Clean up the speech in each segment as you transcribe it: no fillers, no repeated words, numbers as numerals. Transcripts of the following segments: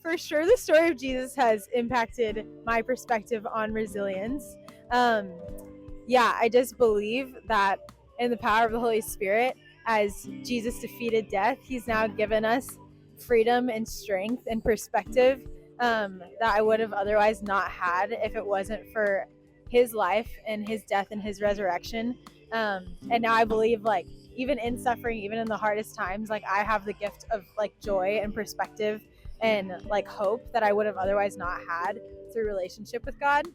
For sure, the story of Jesus has impacted my perspective on resilience. I just believe that in the power of the Holy Spirit, as Jesus defeated death, he's now given us freedom and strength and perspective that I would have otherwise not had if it wasn't for his life and his death and his resurrection. And now I believe, like, even in suffering, even in the hardest times, like, I have the gift of like joy and perspective and like hope that I would have otherwise not had through relationship with God.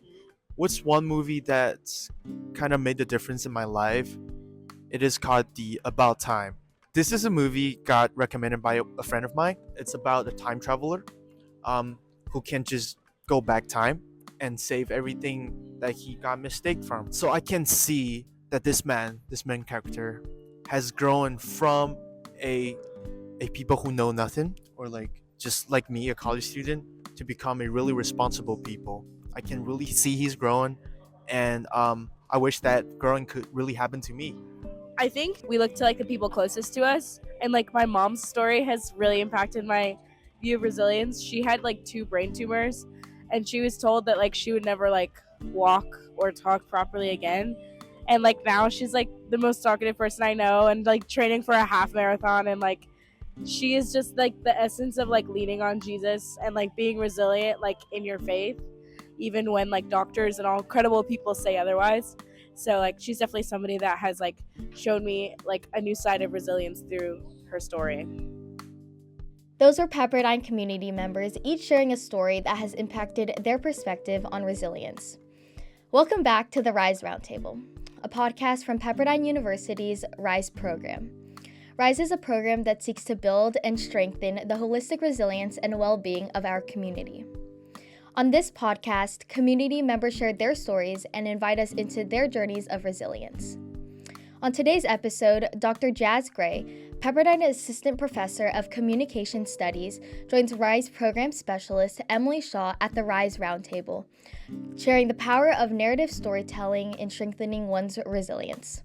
What's one movie that's kind of made the difference in my life? It is called The About Time. This is a movie got recommended by a friend of mine. It's about a time traveler who can just go back time and save everything that he got mistake from. So I can see that this main character, has grown from a people who know nothing, or like just like me, a college student, to become a really responsible people. I can really see he's growing, and I wish that growing could really happen to me. I think we look to like the people closest to us, and like my mom's story has really impacted my view of resilience. She had like 2 brain tumors, and she was told that like she would never like walk or talk properly again. And like now she's like the most talkative person I know, and like training for a half marathon, and like she is just like the essence of like leaning on Jesus and like being resilient like in your faith, even when like doctors and all credible people say otherwise. So like she's definitely somebody that has like shown me like a new side of resilience through her story. Those were Pepperdine community members, each sharing a story that has impacted their perspective on resilience. Welcome back to the RISE Roundtable, a podcast from Pepperdine University's RISE program. RISE is a program that seeks to build and strengthen the holistic resilience and well-being of our community. On this podcast, community members share their stories and invite us into their journeys of resilience. On today's episode, Dr. Jaz Gray, Pepperdine Assistant Professor of Communication Studies, joins RISE Program Specialist Emily Shaw at the RISE Roundtable, sharing the power of narrative storytelling in strengthening one's resilience.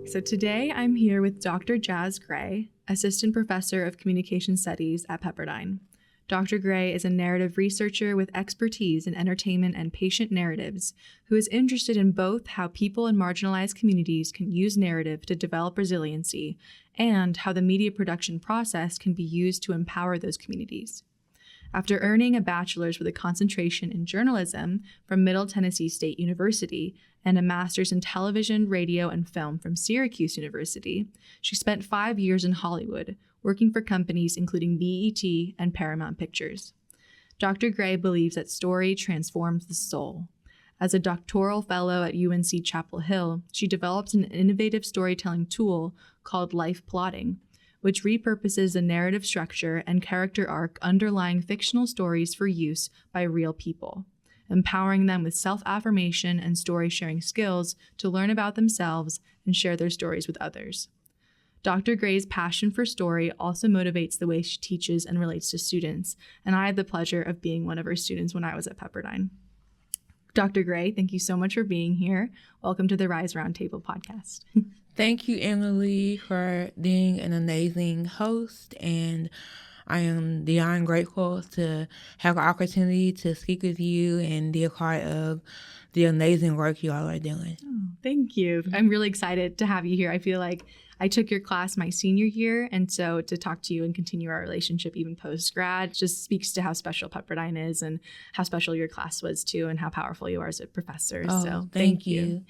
So today I'm here with Dr. Jaz Gray, Assistant Professor of Communication Studies at Pepperdine. Dr. Gray is a narrative researcher with expertise in entertainment and patient narratives who is interested in both how people in marginalized communities can use narrative to develop resiliency and how the media production process can be used to empower those communities. After earning a bachelor's with a concentration in journalism from Middle Tennessee State University and a master's in television, radio, and film from Syracuse University, she spent 5 years in Hollywood, working for companies including BET and Paramount Pictures. Dr. Gray believes that story transforms the soul. As a doctoral fellow at UNC Chapel Hill, she developed an innovative storytelling tool called life plotting, which repurposes the narrative structure and character arc underlying fictional stories for use by real people, empowering them with self-affirmation and story-sharing skills to learn about themselves and share their stories with others. Dr. Gray's passion for story also motivates the way she teaches and relates to students, and I had the pleasure of being one of her students when I was at Pepperdine. Dr. Gray, thank you so much for being here. Welcome to the RISE Roundtable podcast. Thank you, Emily, for being an amazing host, and I am beyond grateful to have the opportunity to speak with you and be a part of the amazing work you all are doing. Oh, thank you. I'm really excited to have you here. I feel like I took your class my senior year, and so to talk to you and continue our relationship even post-grad just speaks to how special Pepperdine is and how special your class was too and how powerful you are as a professor. Oh, so thank you.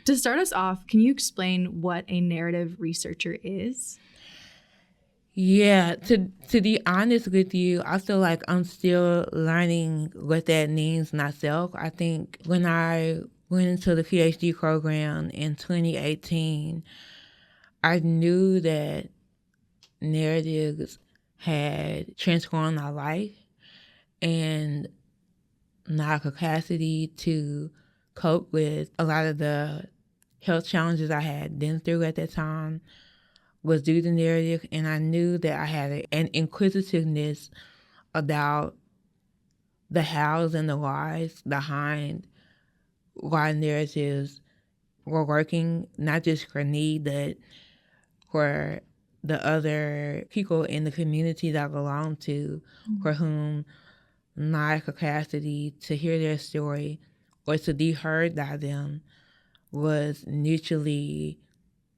To start us off, can you explain what a narrative researcher is? Yeah, to be honest with you, I feel like I'm still learning what that means myself. I think when I went into the PhD program in 2018, I knew that narratives had transformed my life and my capacity to cope with a lot of the health challenges I had been through at that time was due to narrative, and I knew that I had an inquisitiveness about the hows and the whys behind why narratives were working, not just for me, but for the other people in the community that I belong to, for whom my capacity to hear their story or to be heard by them was mutually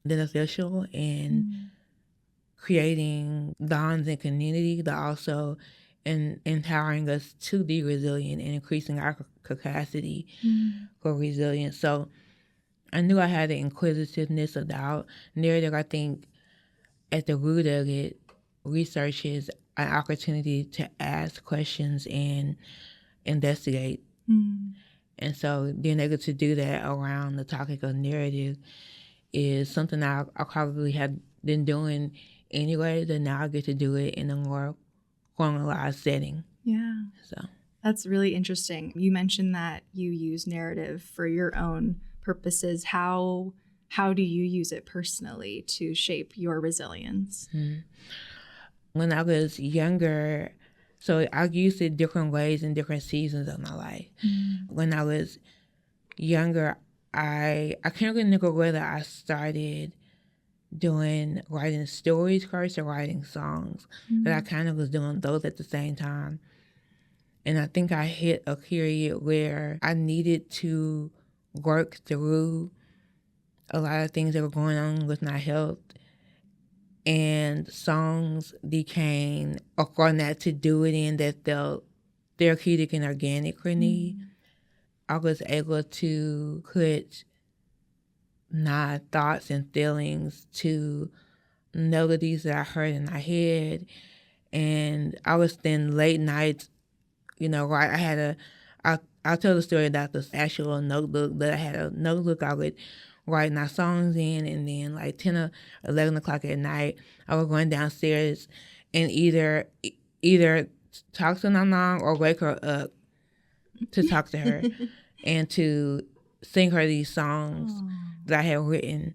beneficial in creating bonds and community, but also in empowering us to be resilient and increasing our capacity for resilience. So I knew I had the inquisitiveness about narrative. I think at the root of it, research is an opportunity to ask questions and investigate. And so being able to do that around the topic of narrative is something I probably had been doing anyway, but now I get to do it in a more formalized setting. Yeah. So That's really interesting. You mentioned that you use narrative for your own purposes. How do you use it personally to shape your resilience? When I was younger, so I used it different ways in different seasons of my life. When I was younger, I can't remember whether I started doing writing stories first or writing songs, but I kind of was doing those at the same time. And I think I hit a period where I needed to work through a lot of things that were going on with my health. And songs became a format to do it in that felt therapeutic and organic for me. I was able to put my thoughts and feelings to melodies that I heard in my head. And I was then late nights, right? I'll tell the story about this actual notebook, but I had a notebook I would write my songs in, and then like 10 or 11 o'clock at night, I was going downstairs and either talk to my mom or wake her up to talk to her and to sing her these songs that I had written.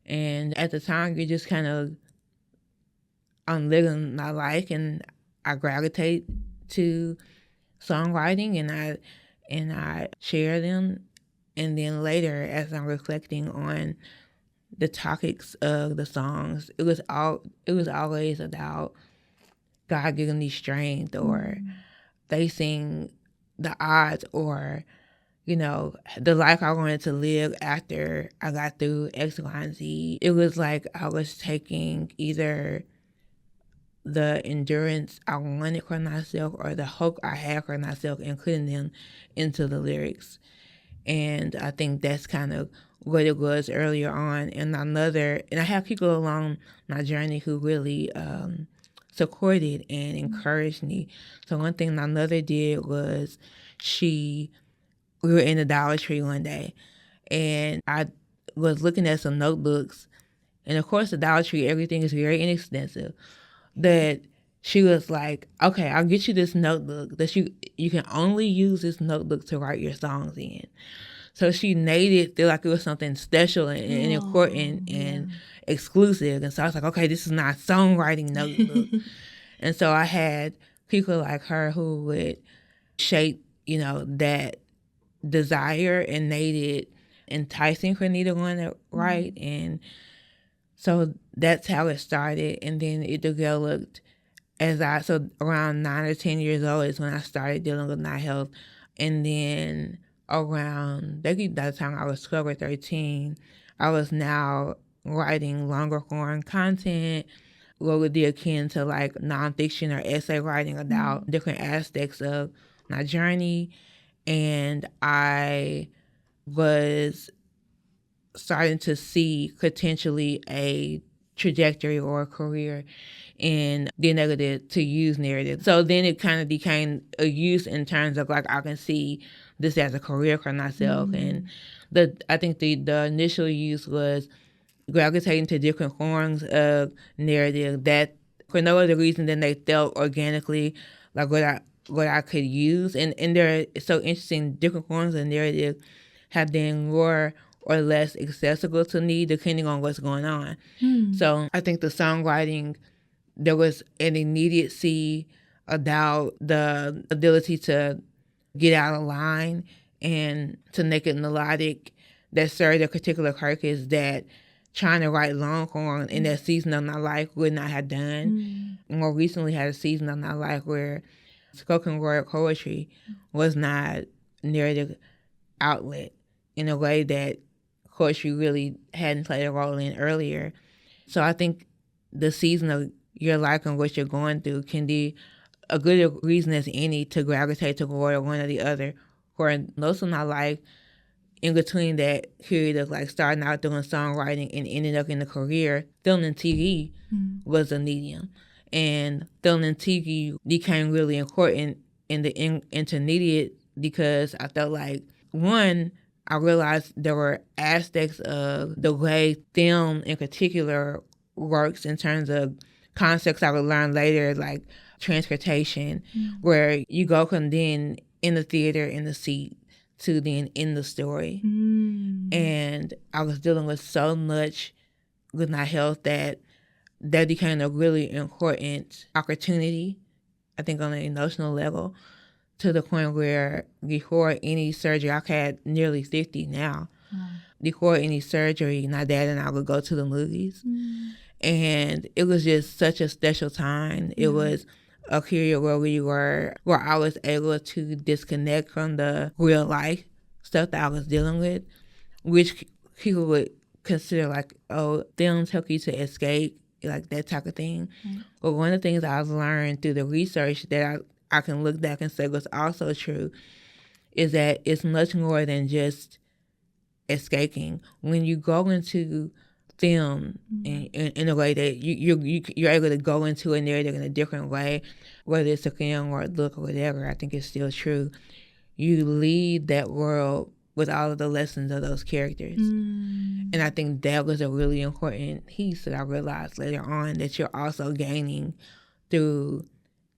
And at the time, you just kind of, I'm living my life, and I gravitate to songwriting, and I share them. And then later, as I'm reflecting on the topics of the songs, it was always about God giving me strength, or facing the odds, or the life I wanted to live after I got through X, Y, and Z. It was like I was taking either the endurance I wanted for myself or the hope I had for myself and putting them into the lyrics. And I think that's kind of what it was earlier on. And I have people along my journey who really supported and encouraged me. So one thing my mother did was we were in the Dollar Tree one day, and I was looking at some notebooks. And of course, the Dollar Tree, everything is very inexpensive. That she was like, okay, I'll get you this notebook that you can only use this notebook to write your songs in. So she made it feel like it was something special and important and exclusive. And so I was like, okay, this is not a songwriting notebook. And so I had people like her who would shape, that desire and made it enticing for me to want to write. And so that's how it started. And then it developed so around 9 or 10 years old is when I started dealing with my health. And then around, by the time I was 12 or 13, I was now writing longer form content, what would be akin to like nonfiction or essay writing about different aspects of my journey. And I was starting to see potentially a trajectory or a career in being able to use narrative. So then it kind of became a use in terms of like I can see this as a career for myself. And I think the initial use was gravitating to different forms of narrative that for no other reason than they felt organically like what I could use. And they're so interesting, different forms of narrative have been more or less accessible to me depending on what's going on. So I think the songwriting, there was an immediacy about the ability to get out of line and to make it melodic that served a particular purpose that trying to write long form in that season of my life would not have done. More recently had a season of my life where spoken word poetry was not narrative outlet in a way that poetry really hadn't played a role in earlier. So I think the season of your life and what you're going through can be a good reason as any to gravitate toward one or the other. For most of my life, in between that period of like starting out doing songwriting and ending up in a career, film and TV was a medium. And film and TV became really important in the intermediate because I felt like, one, I realized there were aspects of the way film in particular works in terms of concepts I would learn later, like transportation, where you go from then in the theater in the seat to then in the story. And I was dealing with so much with my health that became a really important opportunity, I think on an emotional level, to the point where before any surgery, I've had nearly 50 now. Before any surgery, my dad and I would go to the movies. And it was just such a special time. It was a period where I was able to disconnect from the real life stuff that I was dealing with, which people would consider like, oh, film took you to escape, like that type of thing. But one of the things I've learned through the research that I can look back and say was also true is that it's much more than just escaping. When you go into film in a way that you're able to go into a narrative in a different way, whether it's a film or a book or whatever, I think it's still true. You leave that world with all of the lessons of those characters. And I think that was a really important piece that I realized later on that you're also gaining through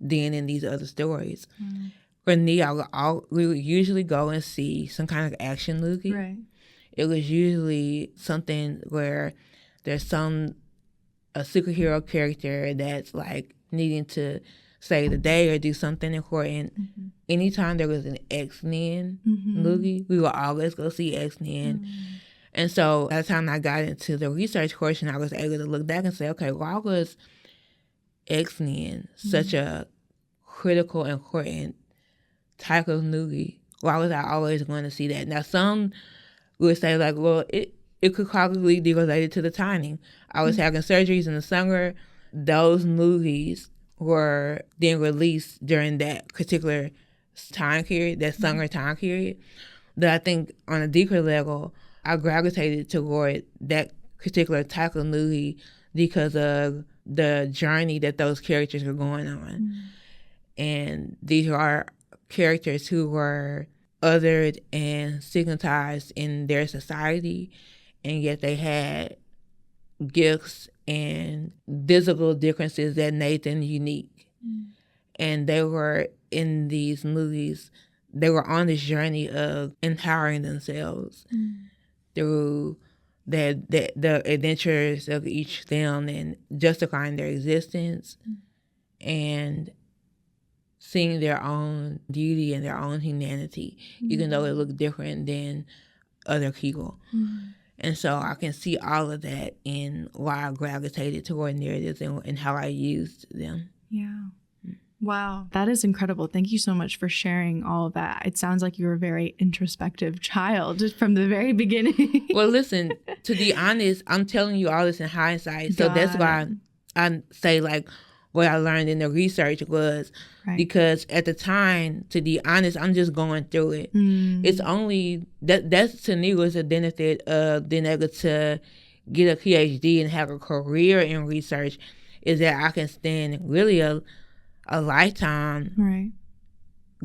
being in these other stories. For me, we would usually go and see some kind of action movie. Right. It was usually something where there's a superhero character that's like needing to save the day or do something important. Anytime there was an X-Men movie, we would always go see X-Men. And so by the time I got into the research portion, I was able to look back and say, okay, why was X-Men such a critical, important type of movie? Why was I always going to see that? Now, some would say like, well, it could probably be related to the timing. I was having surgeries in the summer. Those movies were being released during that particular time period, that summer time period. But I think on a deeper level, I gravitated toward that particular type of movie because of the journey that those characters were going on. And these are characters who were othered and stigmatized in their society, and yet they had gifts and visible differences that made them unique. And they were in these movies, they were on this journey of empowering themselves through the adventures of each film and justifying their existence and seeing their own beauty and their own humanity, even though it looked different than other people. And so I can see all of that in why I gravitated toward narratives and how I used them. Yeah. Wow. That is incredible. Thank you so much for sharing all of that. It sounds like you were a very introspective child from the very beginning. Well, listen, to be honest, I'm telling you all this in hindsight. So that's why I say like what I learned in the research was because at the time, to be honest, I'm just going through it. It's only that's to me was a benefit of being able to get a PhD and have a career in research is that I can spend really a lifetime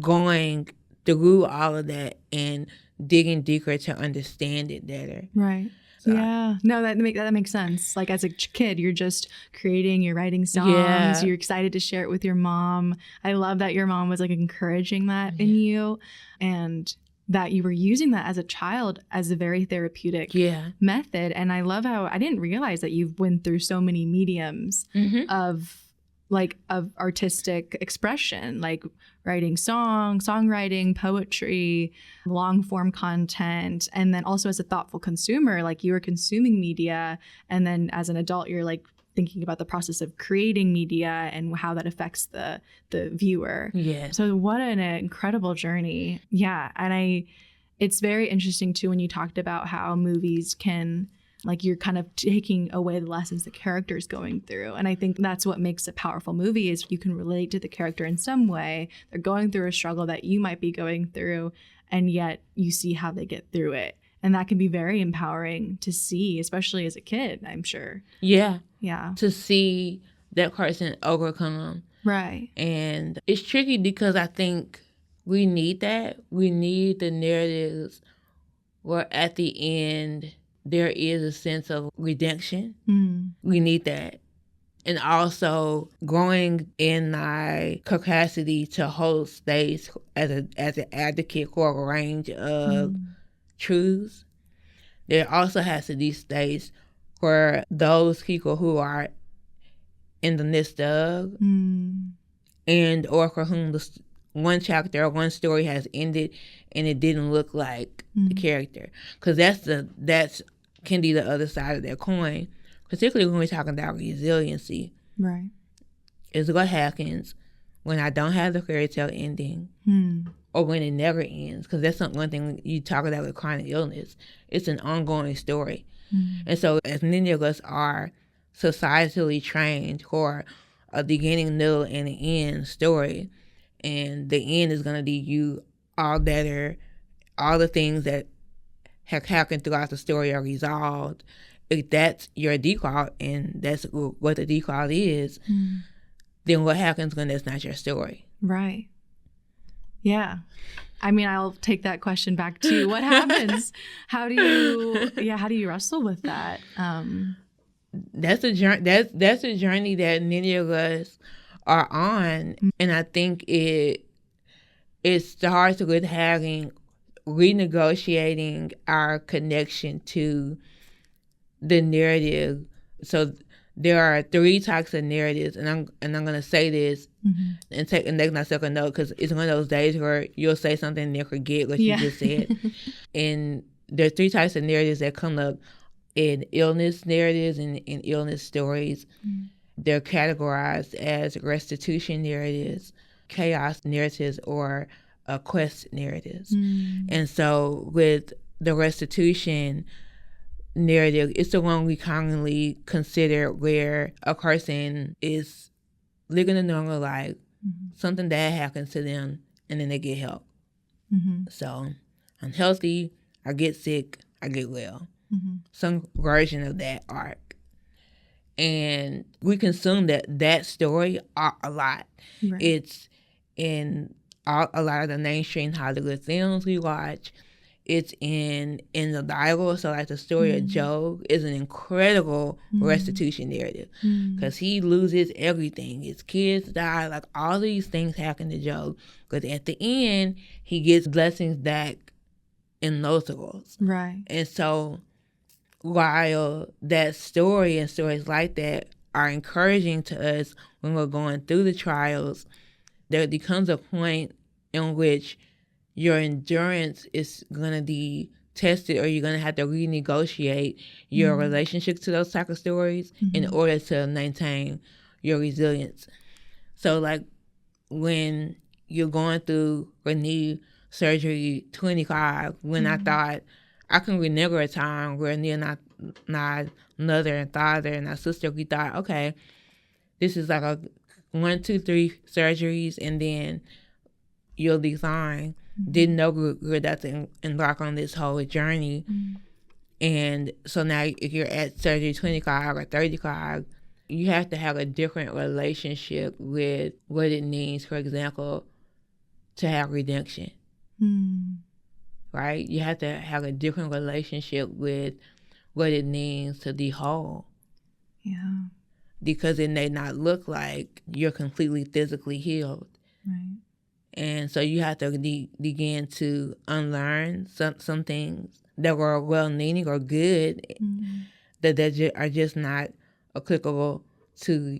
going through all of that and digging deeper to understand it better. Right. So, yeah. No, that makes sense. Like as a kid, you're just creating, you're writing songs, you're excited to share it with your mom. I love that your mom was like encouraging that in you and that you were using that as a child as a very therapeutic method. And I love how I didn't realize that you've went through so many mediums of like of artistic expression, like writing songwriting, poetry, long form content. And then also as a thoughtful consumer, like you are consuming media. And then as an adult, you're like thinking about the process of creating media and how that affects the viewer. Yeah. So what an incredible journey. Yeah. And it's very interesting too when you talked about how movies can, like, you're kind of taking away the lessons the character's going through. And I think that's what makes a powerful movie is you can relate to the character in some way. They're going through a struggle that you might be going through, and yet you see how they get through it. And that can be very empowering to see, especially as a kid, I'm sure. Yeah. Yeah. To see that person overcome. Right. And it's tricky because I think we need that. We need the narratives where at the end there is a sense of redemption. We need that. And also growing in my capacity to hold space as an advocate for a range of truths. There also has to be space for those people who are in the midst of and or for whom one chapter or one story has ended and it didn't look like the character. Because that's can be the other side of that coin, particularly when we're talking about resiliency. Right. Is what happens when I don't have the fairy tale ending or when it never ends. Because that's one thing you talk about with chronic illness. It's an ongoing story. And so as many of us are societally trained for a beginning, middle, and an end story, and the end is going to be you all better, all the things that have happened throughout the story are resolved. If that's your default and that's what the default is, then what happens when that's not your story? Right. Yeah. I mean, I'll take that question back to you. What happens? How do you wrestle with that? That's a journey. That's a journey that many of us are on, and I think it starts with renegotiating our connection to the narrative. So there are 3 types of narratives, and I'm gonna say this and make myself a note because it's one of those days where you'll say something and then forget what you just said. And there are 3 types of narratives that come up in illness narratives and in illness stories. They're categorized as restitution narratives, chaos narratives, or quest narratives. And so with the restitution narrative, it's the one we commonly consider where a person is living a normal life, something bad happens to them, and then they get help. So I'm healthy, I get sick, I get well. Some version of that arc. And we consume that story a lot. Right. It's in a lot of the mainstream Hollywood films we watch. It's in the Bible. So like the story of Job is an incredible restitution narrative because he loses everything. His kids die. Like all these things happen to Job. But at the end, he gets blessings back in multiples. Right. And so while that story and stories like that are encouraging to us when we're going through the trials, there becomes a point in which your endurance is going to be tested, or you're going to have to renegotiate your relationship to those type of stories in order to maintain your resilience. So like when you're going through a knee surgery 25, when I thought I can remember a time where me and my mother and father and my sister, we thought, okay, this is like a 1, 2, 3 surgeries and then you'll be fine. Didn't know we were about to embark on this whole journey. And so now if you're at surgery 25 or 35, you have to have a different relationship with what it means, for example, to have redemption. Right? You have to have a different relationship with what it means to be whole. Yeah. Because it may not look like you're completely physically healed. Right. And so you have to begin to unlearn some things that were well-meaning or good that are just not applicable to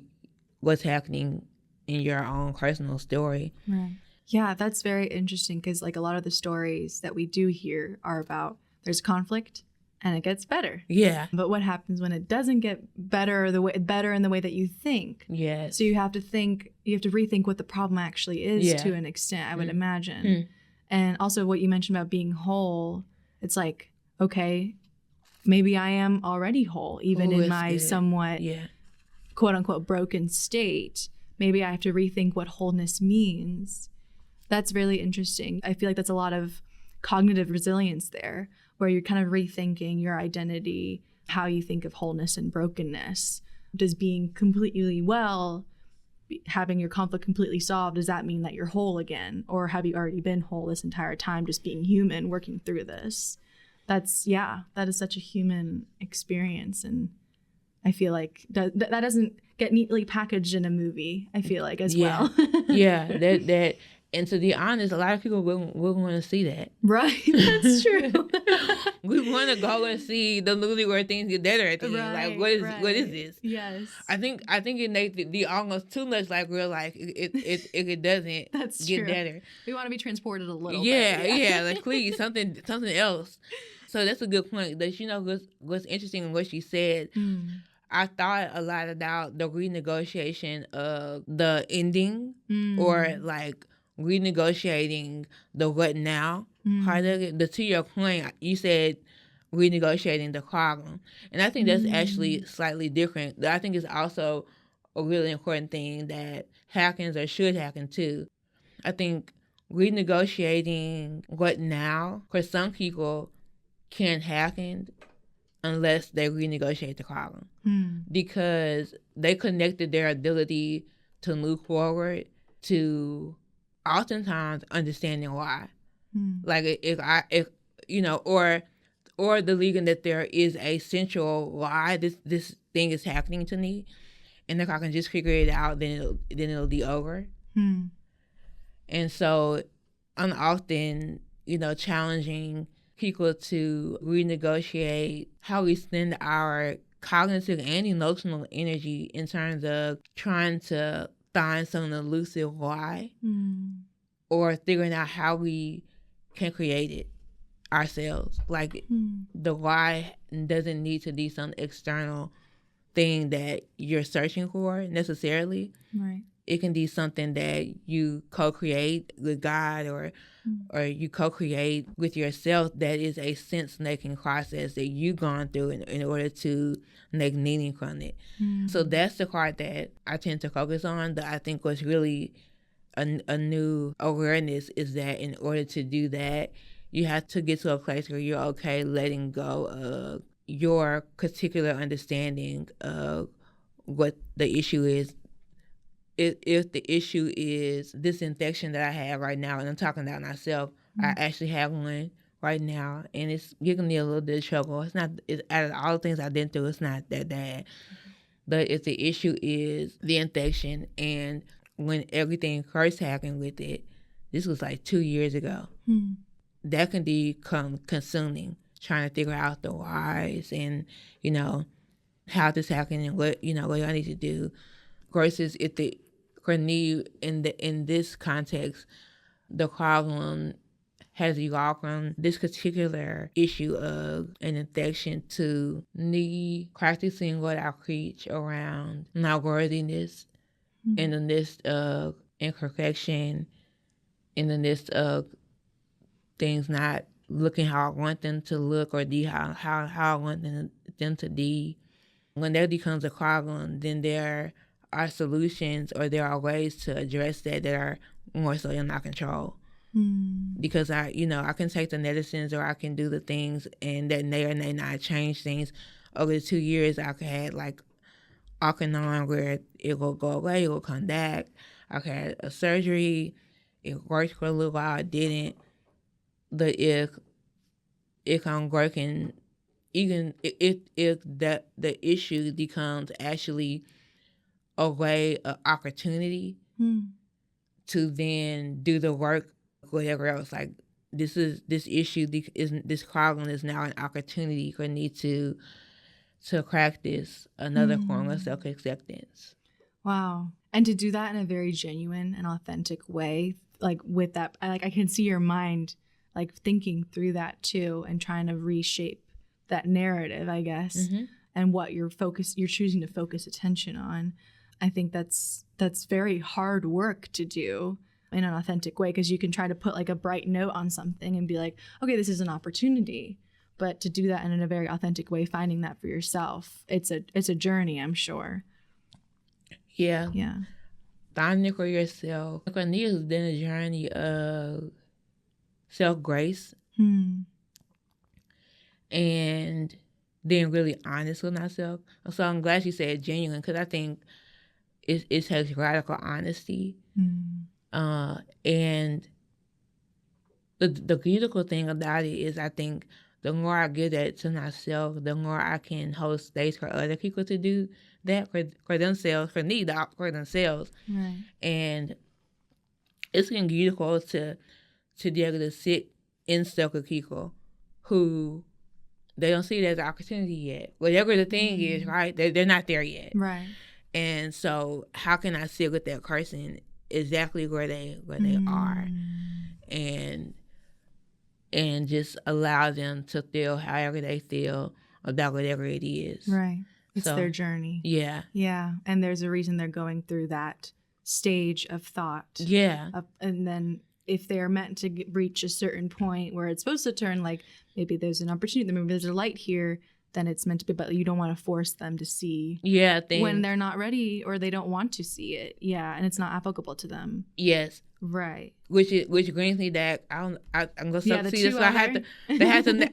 what's happening in your own personal story. Right. Yeah, that's very interesting because like a lot of the stories that we do hear are about there's conflict and it gets better. Yeah. But what happens when it doesn't get better in the way that you think? Yes. So you have to rethink what the problem actually is to an extent, I would imagine. And also what you mentioned about being whole, it's like, okay, maybe I am already whole, even in my somewhat quote unquote broken state. Maybe I have to rethink what wholeness means. That's really interesting. I feel like that's a lot of cognitive resilience there, where you're kind of rethinking your identity, how you think of wholeness and brokenness. Does being completely well, having your conflict completely solved, does that mean that you're whole again? Or have you already been whole this entire time, just being human, working through this? That is such a human experience. And I feel like that doesn't get neatly packaged in a movie, I feel like, as well. that and to be honest, a lot of people wouldn't want to see that. Right, that's true. We want to go and see the movie where things get better at the end. Like, what is this? Yes. I think it makes it be almost too much like real life. It doesn't that's get true. better. We want to be transported a little bit. Yeah, like please, something else. So that's a good point. That what's interesting in what she said. I thought a lot about the renegotiation of the ending or like renegotiating the what now part of it. To your point, you said renegotiating the problem. And I think that's actually slightly different. I think it's also a really important thing that happens or should happen too. I think renegotiating what now, for some people, can't happen unless they renegotiate the problem. Because they connected their ability to move forward to oftentimes understanding why. Like if you know, or believing that there is a central why this thing is happening to me, and if I can just figure it out, then it'll be over. And so I'm often, challenging people to renegotiate how we spend our cognitive and emotional energy in terms of trying to find some elusive why or figuring out how we can create it ourselves. Like the why doesn't need to be some external thing that you're searching for necessarily. Right. It can be something that you co-create with God or you co-create with yourself, that is a sense-making process that you've gone through in order to make meaning from it. So that's the part that I tend to focus on, that I think was really a new awareness, is that in order to do that, you have to get to a place where you're okay letting go of your particular understanding of what the issue is. If the issue is this infection that I have right now, and I'm talking about myself, I actually have one right now, and it's giving me a little bit of trouble. It's out of all the things I've been through, it's not that bad. But if the issue is the infection, and when everything first happened with it, this was like 2 years ago, that can become consuming, trying to figure out the whys and, how this happened and what I need to do. Versus for me, in this context, the problem has evolved from this particular issue of an infection to me practicing what I preach around my worthiness in the midst of imperfection, in the midst of things not looking how I want them to look or be how I want them to be. When that becomes a problem, then there are solutions, or there are ways to address that are more so in my control. Because I can take the medicines, or I can do the things, and that may or may not change things. Over the 2 years, I've had like off and on where it will go away, it will come back. I've had a surgery, it worked for a little while, it didn't. But if I'm working, even if the issue becomes actually a way of opportunity to then do the work, whatever else. Like this problem is now an opportunity for me to practice another form of self-acceptance. Wow. And to do that in a very genuine and authentic way, like with that, I can see your mind like thinking through that too and trying to reshape that narrative, I guess, and what you're choosing to focus attention on. I think that's very hard work to do in an authentic way, because you can try to put like a bright note on something and be like, okay, this is an opportunity. But to do that in a very authentic way, finding that for yourself, it's a journey, I'm sure. Yeah. Yeah. Finding it for yourself. For me, it's been a journey of self-grace and being really honest with myself. So I'm glad you said genuine, because I think it takes radical honesty. And the beautiful thing about it is, I think the more I give that to myself, the more I can hold space for other people to do that for themselves, for themselves. Right. And it's been beautiful to be able to sit in stuff with people who they don't see it as an opportunity yet. Whatever the thing is, right? They're not there yet. Right. And so how can I sit with that person exactly where they are, and just allow them to feel however they feel about whatever it is. Right. It's their journey. Yeah. Yeah. And there's a reason they're going through that stage of thought. Yeah. And then if they're meant to reach a certain point where it's supposed to turn, like maybe there's an opportunity, maybe there's a light here, then it's meant to be, but you don't want to force them to see when they're not ready or they don't want to see it. Yeah. And it's not applicable to them. Yes. Right. Which brings me that I'm gonna see this. So I have to.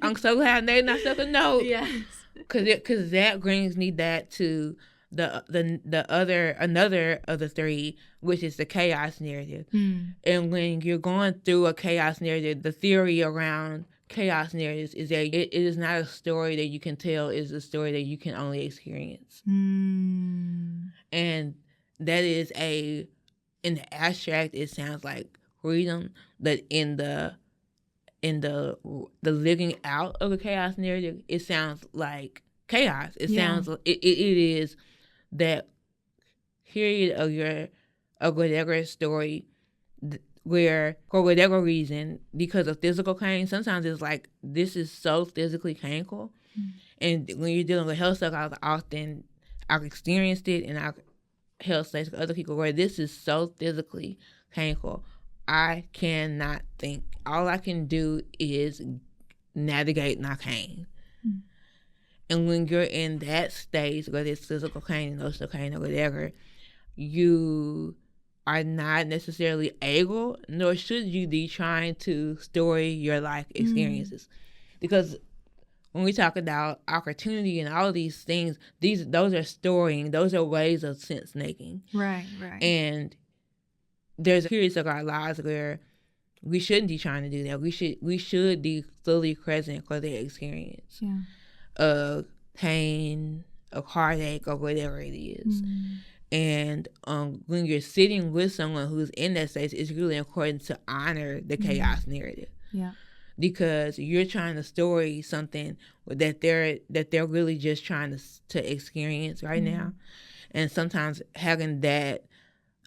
I'm so glad they not stuck a note. Yes. Because that brings me back to another of the three, which is the chaos narrative. And when you're going through a chaos narrative, the theory around chaos narratives is that it is not a story that you can tell; it's a story that you can only experience. And that is in the abstract, it sounds like freedom, but in the living out of the chaos narrative, it sounds like chaos. It sounds like it is that period of whatever story where, for whatever reason, because of physical pain, sometimes it's like, this is so physically painful. And when you're dealing with health stuff, I've experienced it, and I've held space with other people where this is so physically painful. I cannot think. All I can do is navigate my pain. And when you're in that stage, whether it's physical pain, emotional pain, or whatever, you are not necessarily able, nor should you be trying to story your life experiences. Because when we talk about opportunity and all of these things, those are storing, those are ways of sense making. Right. And there's periods of our lives where we shouldn't be trying to do that. We should be fully present for their experience of pain, of heartache, or whatever it is. And when you're sitting with someone who's in that stage, it's really important to honor the chaos narrative. Yeah. Because you're trying to story something that they're really just trying to experience right now. And sometimes having that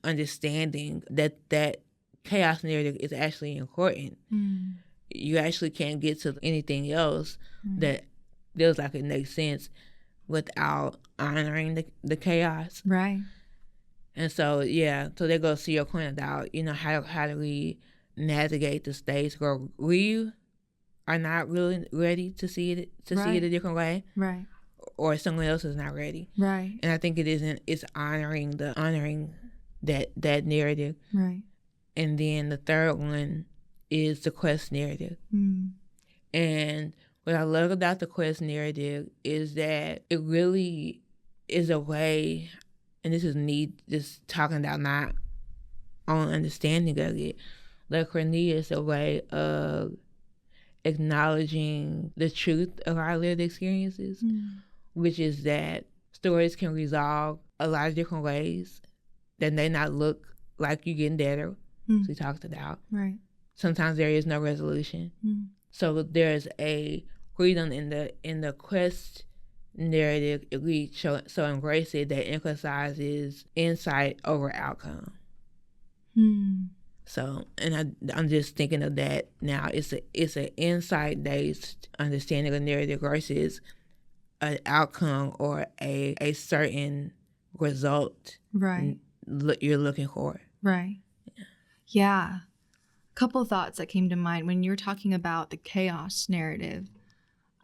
understanding that chaos narrative is actually important. You actually can't get to anything else that feels like it makes sense without honoring the chaos. Right. And so, so they go to your point about, how do we navigate the space where we are not really ready to see it a different way. Right. Or someone else is not ready. Right. And I think it's honoring that narrative. Right. And then the third one is the quest narrative. And what I love about the quest narrative is that it really is a way, and this is me just talking about my own understanding of it, like for me, it's a way of acknowledging the truth of our lived experiences, which is that stories can resolve a lot of different ways that may not look like you getting better, as we talked about. Right. Sometimes there is no resolution. So there's a freedom in the quest narrative, we so embrace it, that emphasizes insight over outcome. So, and I'm just thinking of that now. It's an insight-based understanding of narrative versus an outcome or a certain result Right. You're looking for. Right. Yeah. A couple thoughts that came to mind when you were talking about the chaos narrative.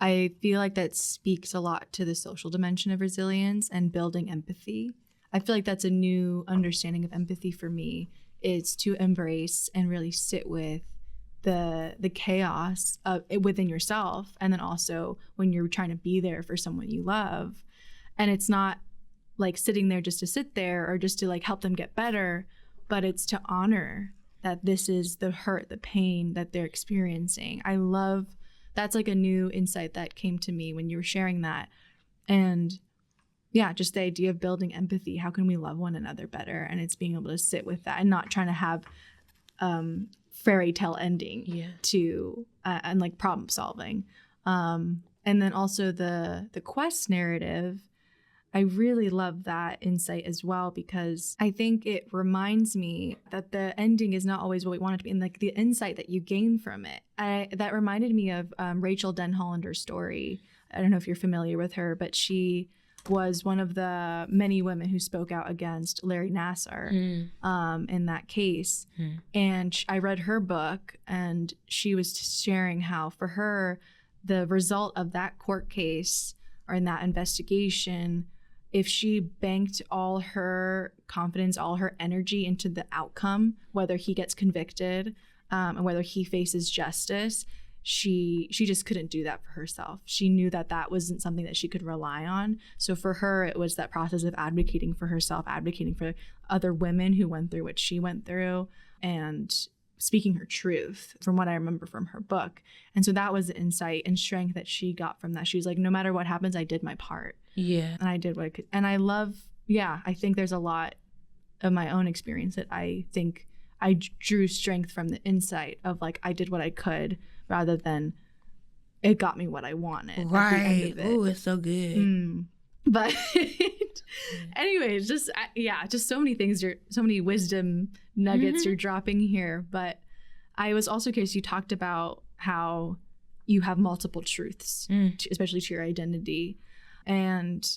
I feel like that speaks a lot to the social dimension of resilience and building empathy. I feel like that's a new understanding of empathy for me, is to embrace and really sit with the chaos within yourself, and then also when you're trying to be there for someone you love. And it's not like sitting there just to sit there or just to like help them get better, but it's to honor that this is the hurt, the pain that they're experiencing. I love that's like a new insight that came to me when you were sharing that. And yeah, just the idea of building empathy. How can we love one another better? And it's being able to sit with that and not trying to have fairy tale ending to and like problem solving. And then also the quest narrative. I really love that insight as well, because I think it reminds me that the ending is not always what we want it to be, and like the insight that you gain from it. That reminded me of Rachel Denhollander's story. I don't know if you're familiar with her, but she was one of the many women who spoke out against Larry Nassar in that case. And I read her book, and she was sharing how for her, the result of that court case or in that investigation, if she banked all her confidence, all her energy into the outcome, whether he gets convicted and whether he faces justice, she just couldn't do that for herself. She knew that that wasn't something that she could rely on. So for her, it was that process of advocating for herself, advocating for other women who went through what she went through, and speaking her truth, from what I remember from her book. And so that was the insight and strength that she got from that. She was like, no matter what happens, I did my part. Yeah. And I did what I could. And I love, I think there's a lot of my own experience that I think I drew strength from the insight of like, I did what I could, rather than it got me what I wanted. Right. Oh, it's so good. But anyways, just so many things, so many wisdom nuggets you're dropping here. But I was also curious, you talked about how you have multiple truths, especially to your identity. And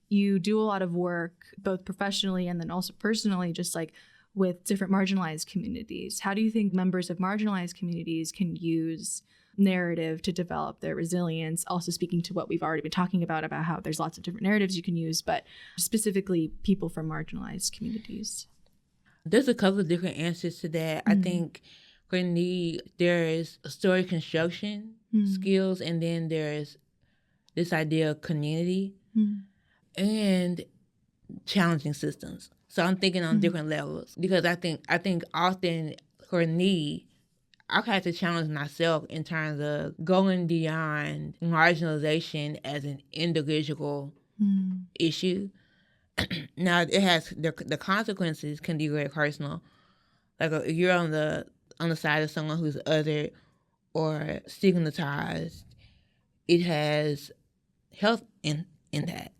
you do a lot of work, both professionally and then also personally, just like with different marginalized communities. How do you think members of marginalized communities can use narrative to develop their resilience? Also speaking to what we've already been talking about how there's lots of different narratives you can use, but specifically people from marginalized communities. There's a couple of different answers to that. I think there's story construction skills, and then there's this idea of community and challenging systems. So I'm thinking on different levels, because I think often for me, I've had to challenge myself in terms of going beyond marginalization as an individual issue. Now it has the consequences can be very personal. Like if you're on the side of someone who's othered or stigmatized, it has health in that.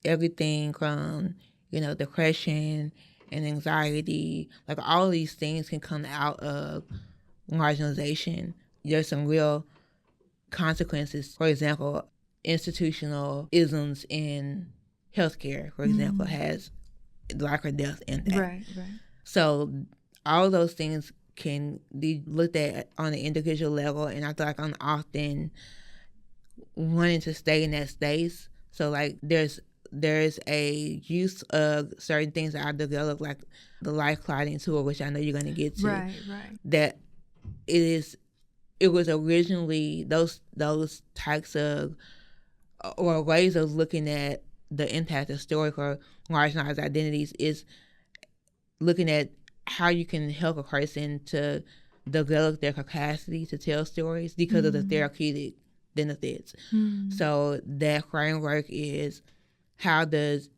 Everything from depression and anxiety, like all these things can come out of marginalization. There's some real consequences. For example, institutional isms in healthcare, for example, has life or death in that. Right. So all those things can be looked at on an individual level, and I feel like I'm often wanting to stay in that space. So like there's a use of certain things that I developed, like the life clotting tool, which I know you're going to get to. Right. That it was originally those types of or ways of looking at the impact of story for marginalized identities is looking at how you can help a person to develop their capacity to tell stories because of the therapeutic benefits. So that framework is, how does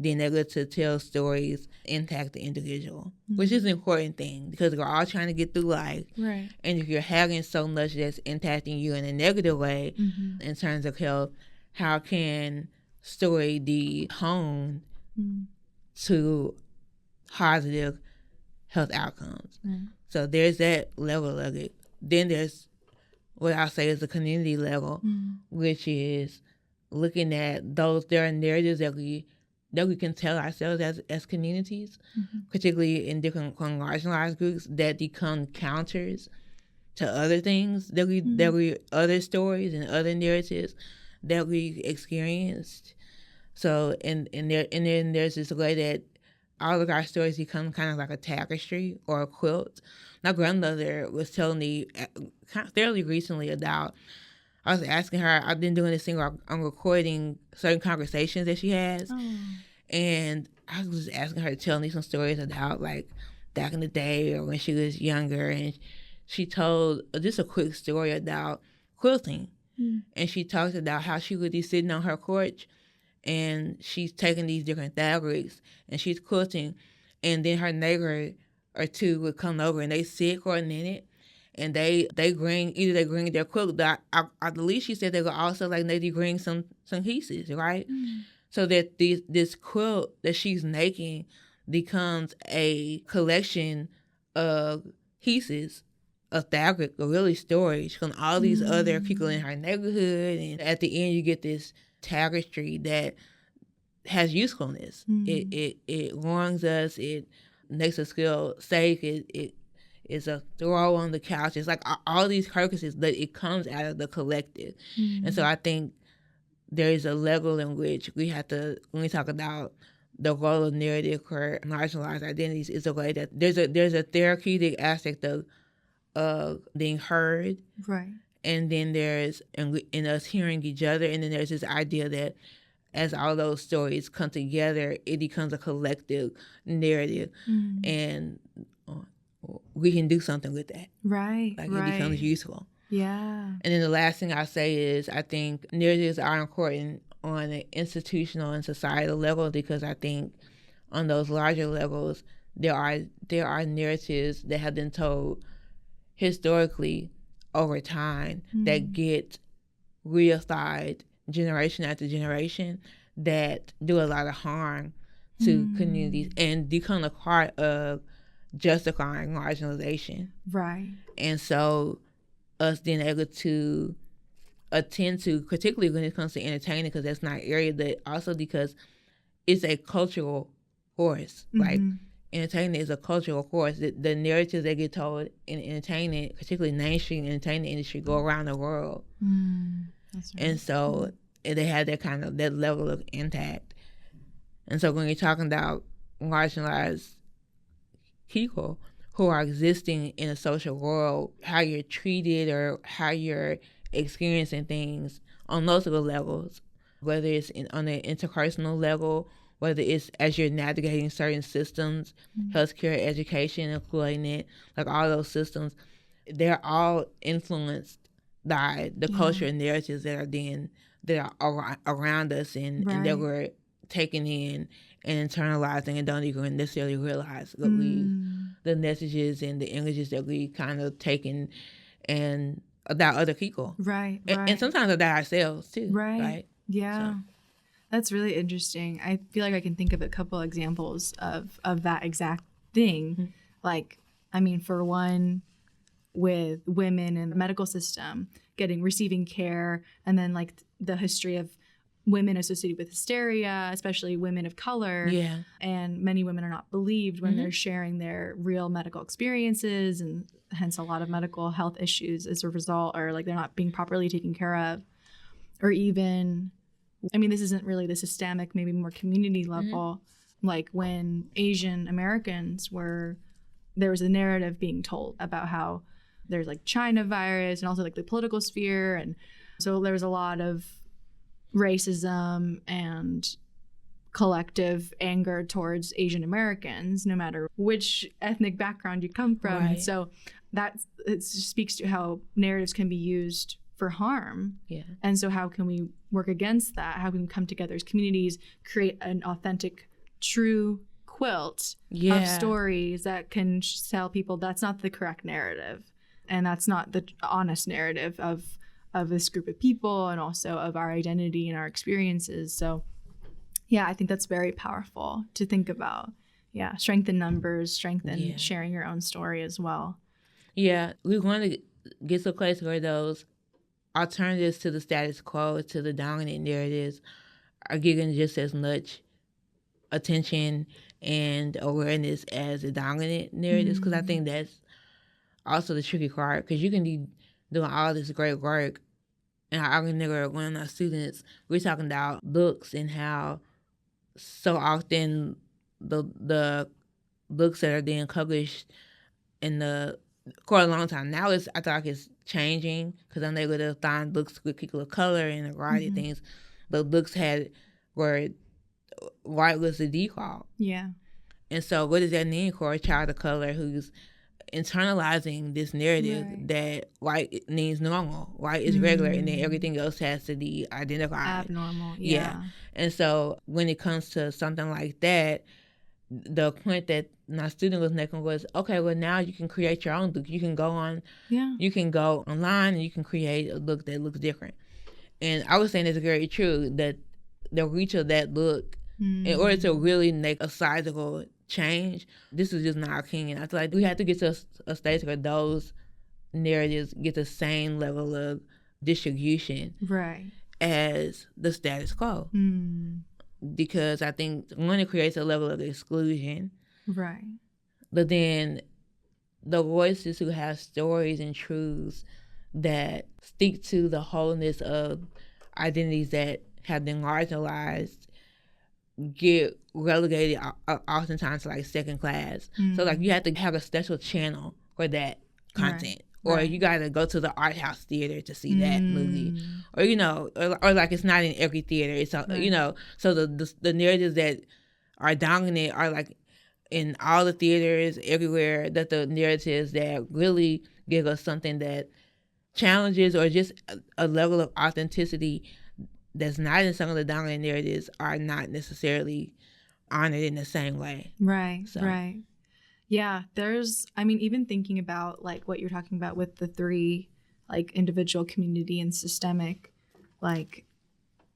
being able to tell stories impact the individual, which is an important thing because we're all trying to get through life. Right. And if you're having so much that's impacting you in a negative way in terms of health, how can story be honed to positive health outcomes. So there's that level of it. Then there's what I'll say is the community level, which is looking at there are narratives that we can tell ourselves as communities, particularly in different marginalized groups, that become counters to other things that we other stories and other narratives that we experienced. So and then there's this way that all of our stories become kind of like a tapestry or a quilt. My grandmother was telling me fairly recently about, I was asking her, I've been doing this thing where I'm recording certain conversations that she has. And I was just asking her to tell me some stories about like back in the day or when she was younger. And she told just a quick story about quilting. And she talked about how she would be sitting on her porch and she's taking these different fabrics and she's quilting. And then her neighbor or two would come over and they sit for a minute and they bring their quilt. But I believe she said they would also like maybe bring some pieces, right? So that this quilt that she's making becomes a collection of pieces of fabric, or really storage from all these other people in her neighborhood. And at the end, you get this tapestry that has usefulness. It warms us. It makes us feel safe. It is a throw on the couch. It's like all these purposes, but it comes out of the collective. And so I think there is a level in which we have to, when we talk about the role of narrative for marginalized identities, is a way that there's a therapeutic aspect of being heard, Right. and then there's in us hearing each other, and then there's this idea that as all those stories come together, it becomes a collective narrative, and we can do something with that. Right. Like right. it becomes useful. Yeah. And then the last thing I say is I think narratives are important on an institutional and societal level, because I think on those larger levels there are narratives that have been told historically over time that get reified generation after generation that do a lot of harm to communities and become a part of justifying marginalization. Right. And so us being able to attend to, particularly when it comes to entertainment, because that's not area, but also because it's a cultural force. Like entertainment is a cultural force. The narratives that get told in entertainment, particularly mainstream entertainment industry, go around the world. That's right. And so they have that level of impact. And so when you're talking about marginalized people who are existing in a social world, how you're treated or how you're experiencing things on multiple levels, whether it's on an interpersonal level, whether it's as you're navigating certain systems, healthcare, education, employment, like all those systems, they're all influenced by the cultural narratives that are around us and that we're taking in and internalizing and don't even necessarily realize the messages and the images that we kind of taken and about other people. Right. And sometimes about ourselves too. Right. Yeah. So. That's really interesting. I feel like I can think of a couple examples of that exact thing. Like, I mean, for one, with women in the medical system receiving care, and then like the history of women associated with hysteria, especially women of color. Yeah. And many women are not believed when they're sharing their real medical experiences, and hence a lot of medical health issues as a result, or like they're not being properly taken care of. Or even, I mean, this isn't really the systemic, maybe more community level, like when Asian Americans there was a narrative being told about how there's like China virus and also like the political sphere. And so there was a lot of racism and collective anger towards Asian Americans, no matter which ethnic background you come from. Right. So it speaks to how narratives can be used for harm. Yeah. And so how can we work against that? How can we come together as communities, create an authentic, true quilt of stories that can tell people that's not the correct narrative, and that's not the honest narrative of this group of people and also of our identity and our experiences. So yeah, I think that's very powerful to think about. Yeah, strength in numbers, strength in sharing your own story as well. Yeah, we want to get to a place where those alternatives to the status quo, to the dominant narratives, are getting just as much attention and awareness as the dominant narratives, because I think that's also the tricky part, because you can be doing all this great work, and I remember one of our students, we were talking about books and how so often the books that are being published for a long time now, I feel like it's changing, because I'm able to find books with people of color and a variety of things, but books where white was the default. Yeah. And so what does that mean for a child of color who's internalizing this narrative that white means normal, white is regular, and then everything else has to be identified abnormal? Yeah. And so when it comes to something like that, the point that my student was making was, okay, well, now you can create your own book. You can go online and you can create a book that looks different. And I was saying it's very true that the reach of that book, in order to really make a sizable change, this is just not our opinion. I feel like we have to get to a stage where those narratives get the same level of distribution as the status quo. Because I think, one, it creates a level of exclusion. Right. But then the voices who have stories and truths that speak to the wholeness of identities that have been marginalized get relegated oftentimes to like second class. So like you have to have a special channel for that content. Or you got to go to the art house theater to see that movie, or or like it's not in every theater. It's so the narratives that are dominant are like in all the theaters everywhere. That the narratives that really give us something that challenges or just a level of authenticity that's not in some of the dominant narratives are not necessarily honored in the same way. Right. Yeah, even thinking about like what you're talking about with the three, like individual, community, and systemic, like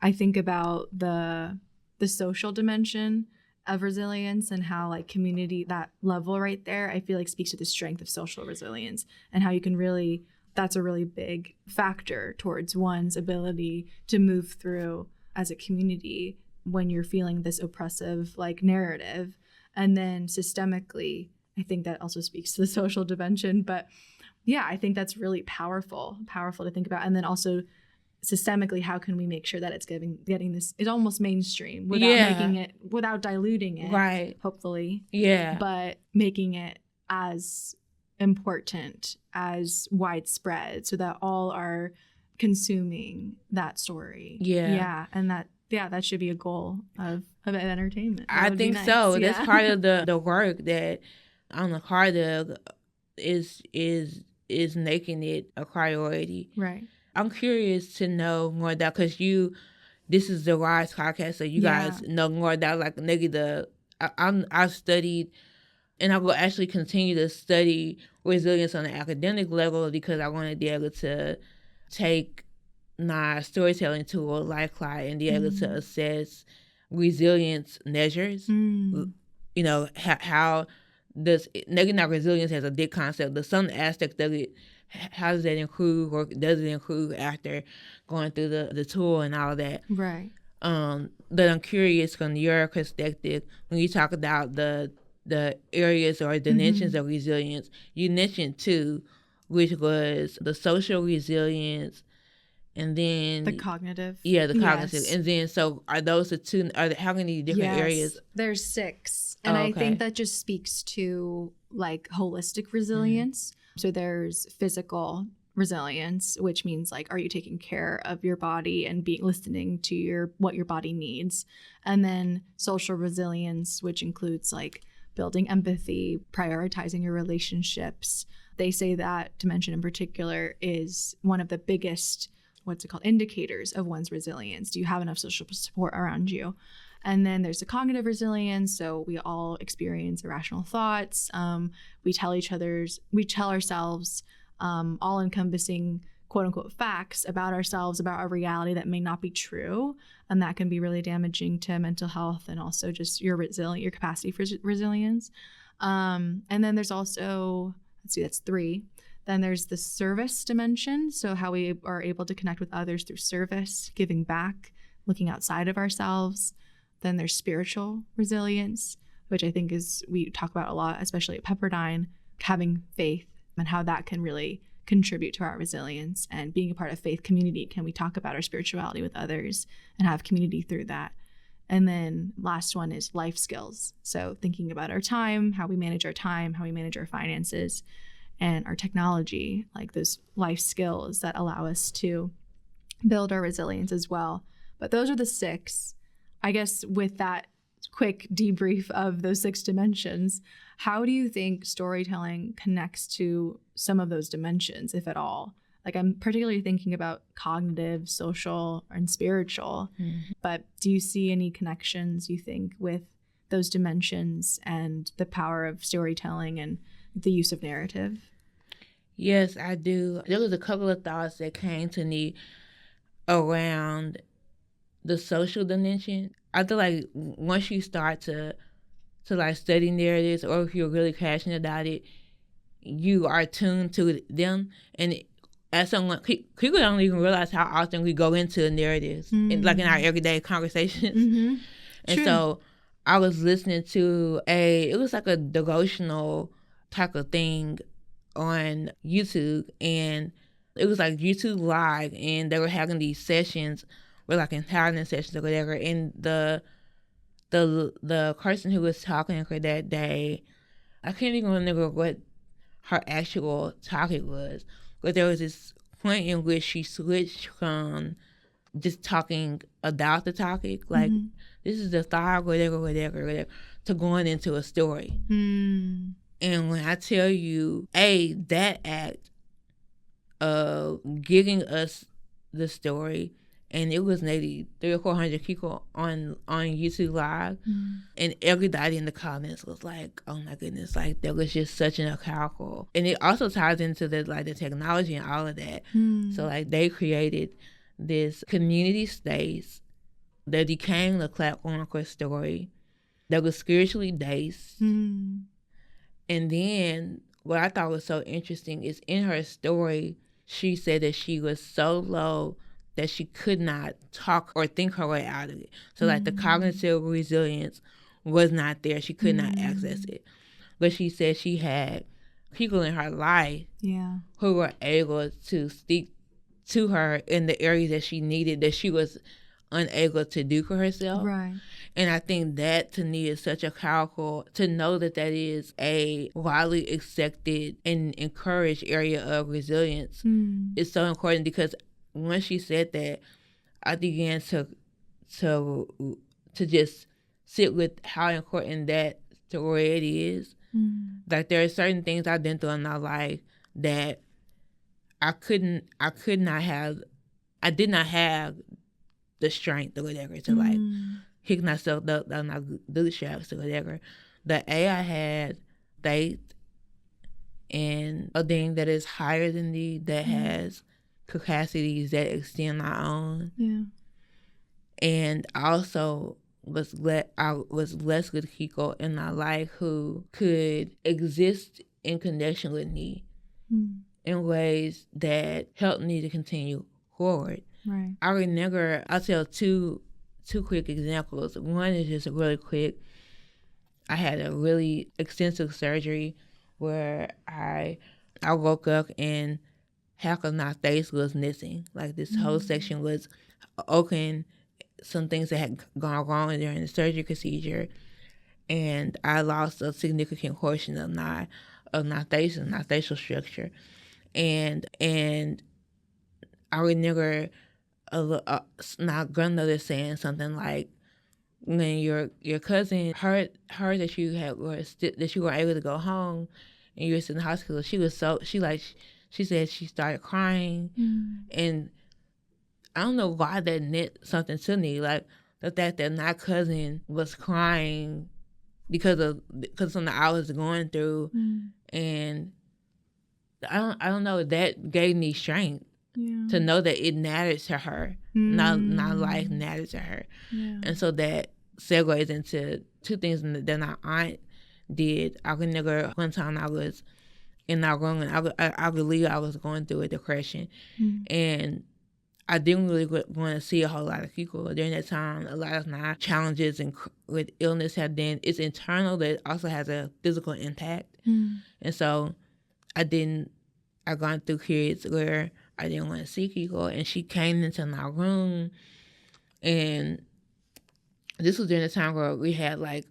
I think about the social dimension of resilience and how like community, that level right there, I feel like speaks to the strength of social resilience and how you can really, that's a really big factor towards one's ability to move through as a community when you're feeling this oppressive like narrative. And then systemically, I think that also speaks to the social dimension. But yeah, I think that's really powerful to think about. And then also systemically, how can we make sure that it's getting this, it's almost mainstream without diluting it, right? Hopefully. Yeah. But making it as important, as widespread, so that all are consuming that story. Yeah. And that should be a goal of entertainment. I think nice. So. Yeah. That's part of the work that I'm a part of is making it a priority. Right. I'm curious to know more about, because this is the RISE podcast, so you guys know more about like maybe I've studied, and I will actually continue to study resilience on an academic level, because I want to be able to take my storytelling tool, Lifeline, and be able to assess resilience measures. How does not resilience as a big concept, but some aspect of it, how does that improve, or does it improve after going through the tool and all that? Right. But I'm curious from your perspective, when you talk about the areas or dimensions of resilience, you mentioned two, which was the social resilience, and then the cognitive. Yeah, the cognitive. Yes. And then, so are those the two, how many different areas? There's 6. And I think that just speaks to like holistic resilience. So there's physical resilience, which means like, are you taking care of your body and listening to what your body needs? And then social resilience, which includes like building empathy, prioritizing your relationships. They say that dimension in particular is one of the biggest, indicators of one's resilience. Do you have enough social support around you? And then there's the cognitive resilience. So we all experience irrational thoughts. We tell ourselves all-encompassing quote unquote facts about ourselves, about our reality that may not be true. And that can be really damaging to mental health and also just your capacity for resilience. And then there's also, that's 3. Then there's the service dimension. So how we are able to connect with others through service, giving back, looking outside of ourselves. Then there's spiritual resilience, which I think we talk about a lot, especially at Pepperdine, having faith and how that can really contribute to our resilience and being a part of faith community. Can we talk about our spirituality with others and have community through that? And then last one is life skills. So thinking about our time, how we manage our time, how we manage our finances, and our technology, like those life skills that allow us to build our resilience as well. But those are the 6. I guess with that quick debrief of those 6 dimensions, how do you think storytelling connects to some of those dimensions, if at all? Like, I'm particularly thinking about cognitive, social, and spiritual, but do you see any connections, you think, with those dimensions and the power of storytelling and the use of narrative? Yes, I do. There was a couple of thoughts that came to me around the social dimension. I feel like once you start to like study narratives, or if you're really passionate about it, you are tuned to them. And as someone, people don't even realize how often we go into narratives, like in our everyday conversations. And True. so I was listening to it was like a devotional type of thing on YouTube, and it was like YouTube Live, and they were having these sessions, or like empowerment sessions or whatever, and the person who was talking for that day, I can't even remember what her actual topic was, but there was this point in which she switched from just talking about the topic, like this is the thought, whatever, to going into a story. And when I tell you, that act of giving us the story, and it was maybe 300 or 400 people on YouTube Live, and everybody in the comments was like, "Oh my goodness!" Like, that was just such an powerful, and it also ties into the technology and all of that. So like, they created this community space that became the platform for story that was spiritually based. And then what I thought was so interesting is, in her story, she said that she was so low that she could not talk or think her way out of it. So like, the cognitive resilience was not there. She could not access it. But she said she had people in her life who were able to speak to her in the areas that she needed, that she was unable to do for herself. Right. And I think that, to me, is such a powerful, to know that is a widely accepted and encouraged area of resilience is so important, because once she said that, I began to just sit with how important that story it is. Like, there are certain things I've been through in my life that I did not have the strength or whatever to like pick myself up on my bootstraps or whatever. But I had faith in a thing that is higher than me, that has capacities that extend my own. And also I was blessed with people in my life who could exist in connection with me in ways that helped me to continue forward. Right. I remember, I'll tell two quick examples. One is just really quick. I had a really extensive surgery where I woke up and half of my face was missing. Like, this whole section was open, some things that had gone wrong during the surgery procedure, and I lost a significant portion of my face and my facial structure. And I remember my grandmother saying something like, when your cousin heard that you that you were able to go home and you were in the hospital, she said she started crying. And I don't know why that meant something to me, like the fact that my cousin was crying because of something I was going through. And I don't know, that gave me strength. to know that it mattered to her, not life mattered to her. And so that segues into two things that my aunt did. I remember one time I was in our room, and I believe I was going through a depression, and I didn't really want to see a whole lot of people during that time. A lot of my challenges and with illness have been, it's internal, but it also has a physical impact. And so I gone through periods where I didn't want to see people, and she came into my room, and this was during the time where we had like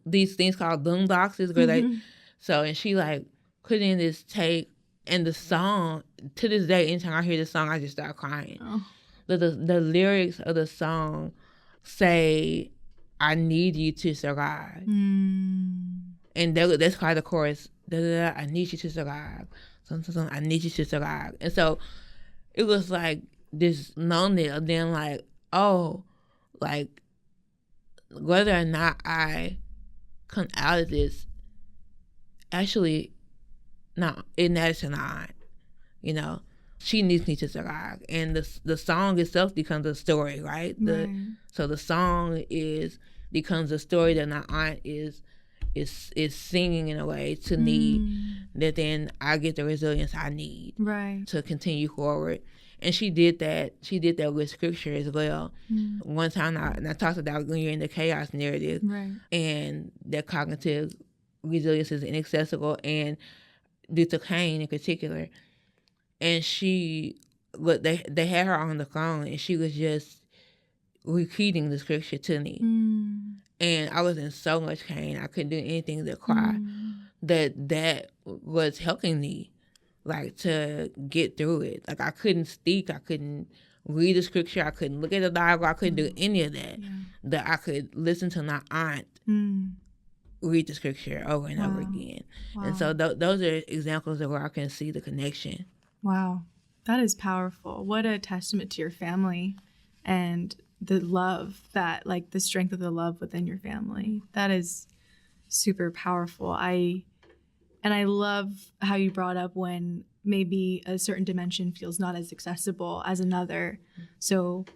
these things called boom boxes, where and she like put in this tape, and the song, to this day, anytime I hear this song, I just start crying. The lyrics of the song say, "I need you to survive," and that's quite the chorus. I need you to survive. I need you to survive. And so it was like this moment of then like, oh, like whether or not I come out of this, actually, no, it matters to my aunt. You know, she needs me to survive. And the song itself becomes a story, right? So the song becomes a story that my aunt is singing in a way to me, that then I get the resilience I need to continue forward. And she did that with scripture as well. One time I talked about when you're in the chaos narrative, and that cognitive resilience is inaccessible, and due to Cain in particular. And they had her on the phone, and she was just repeating the scripture to me. And I was in so much pain, I couldn't do anything but cry. That was helping me, like, to get through it. Like, I couldn't speak, I couldn't read the scripture, I couldn't look at the Bible, I couldn't do any of that. That I could listen to my aunt read the scripture over and over again. And so those are examples of where I can see the connection. Wow, that is powerful. What a testament to your family and the love that, like, the strength of the love within your family. That is super powerful. I love how you brought up when maybe a certain dimension feels not as accessible as another. So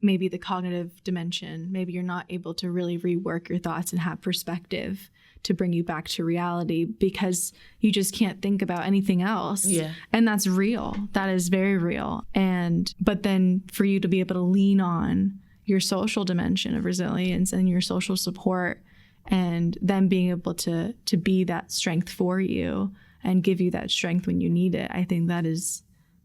maybe the cognitive dimension, maybe you're not able to really rework your thoughts and have perspective to bring you back to reality because you just can't think about anything else. Yeah. And that's real. That is very real. But then for you to be able to lean on your social dimension of resilience and your social support, and then being able to be that strength for you and give you that strength when you need it, I think that is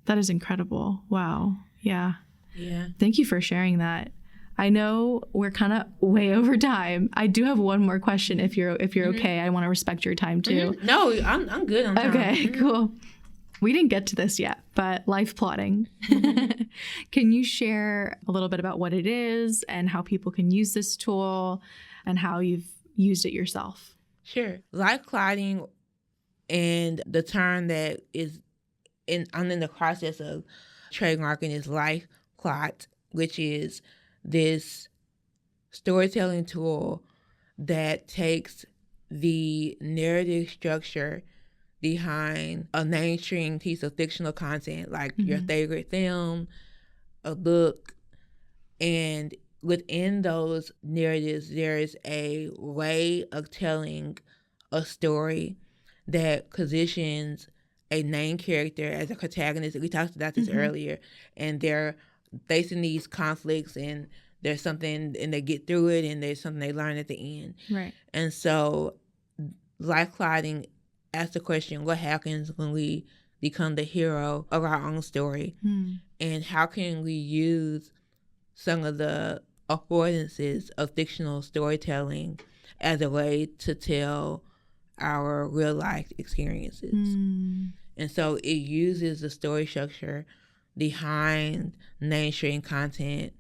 incredible. Wow. Yeah. Yeah. Thank you for sharing that. I know we're kind of way over time. I do have one more question if you're okay. I want to respect your time too. No, I'm good on time. Okay, cool. We didn't get to this yet, but life plotting. Can you share a little bit about what it is and how people can use this tool and how you've used it yourself? Sure. Life plotting, and the term that I'm in the process of trademarking is life plot, which is this storytelling tool that takes the narrative structure behind a mainstream piece of fictional content, like your favorite film, a book, and within those narratives, there is a way of telling a story that positions a main character as a protagonist. We talked about this earlier, and they're facing these conflicts, and there's something, and they get through it, and there's something they learn at the end. Right. And so life plotting asks the question, what happens when we become the hero of our own story? And how can we use some of the affordances of fictional storytelling as a way to tell our real life experiences? And so it uses the story structure behind mainstream content,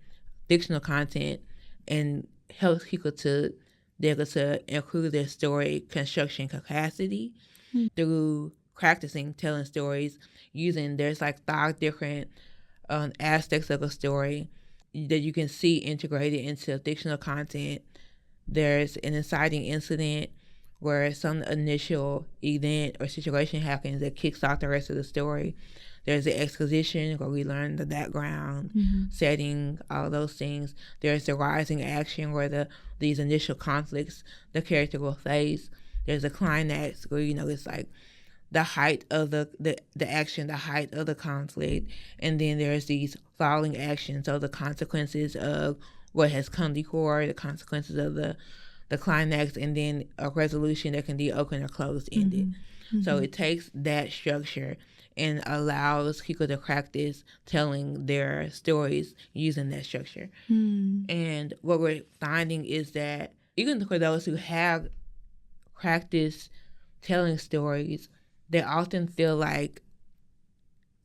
fictional content, and helps people to be able to improve their story construction capacity through practicing telling stories there's like 5 different aspects of a story that you can see integrated into fictional content. There's an inciting incident where some initial event or situation happens that kicks off the rest of the story. there's the exposition where we learn the background, setting, all those things. There's the rising action where these initial conflicts the character will face. There's a climax where, it's like the height of the action, the height of the conflict. And then there's these falling actions, so the consequences of what has come before, the consequences of the climax, and then a resolution that can be open or closed ended. So it takes that structure and allows people to practice telling their stories using that structure. And what we're finding is that even for those who have practiced telling stories, they often feel like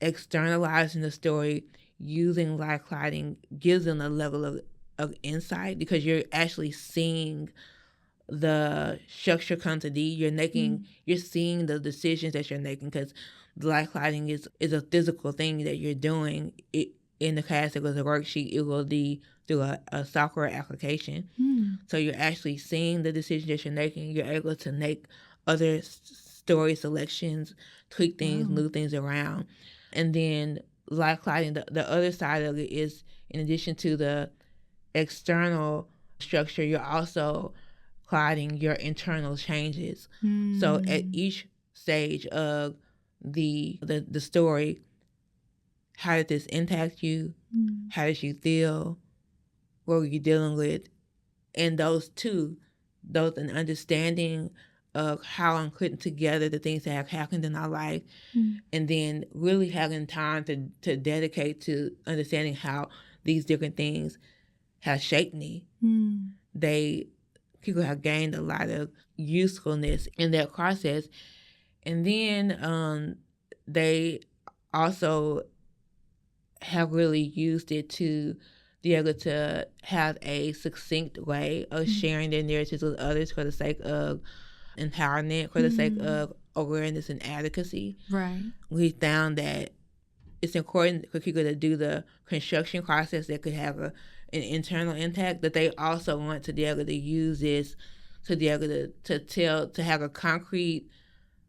externalizing the story using light clouding gives them a level of insight, because you're actually seeing the structure come to be. You're seeing the decisions that you're making, because the light clouding is a physical thing that you're doing. In the class, it was a worksheet. It will be through a software application. So you're actually seeing the decisions that you're making. You're able to make other story selections, tweak things, move things around. And then light clouding, the other side of it is, in addition to the external structure, you're also clouding your internal changes. So at each stage of the story, how did this impact you? How did you feel? What were you dealing with? And an understanding of how I'm putting together the things that have happened in our life, and then really having time to dedicate to understanding how these different things have shaped me. People have gained a lot of usefulness in that process. And then they also have really used it to be able to have a succinct way of sharing their narratives with others for the sake of empowerment, for the sake of awareness and advocacy. Right. We found that it's important for people to do the construction process that could have an internal impact, that they also want to be able to use this to be able to have a concrete,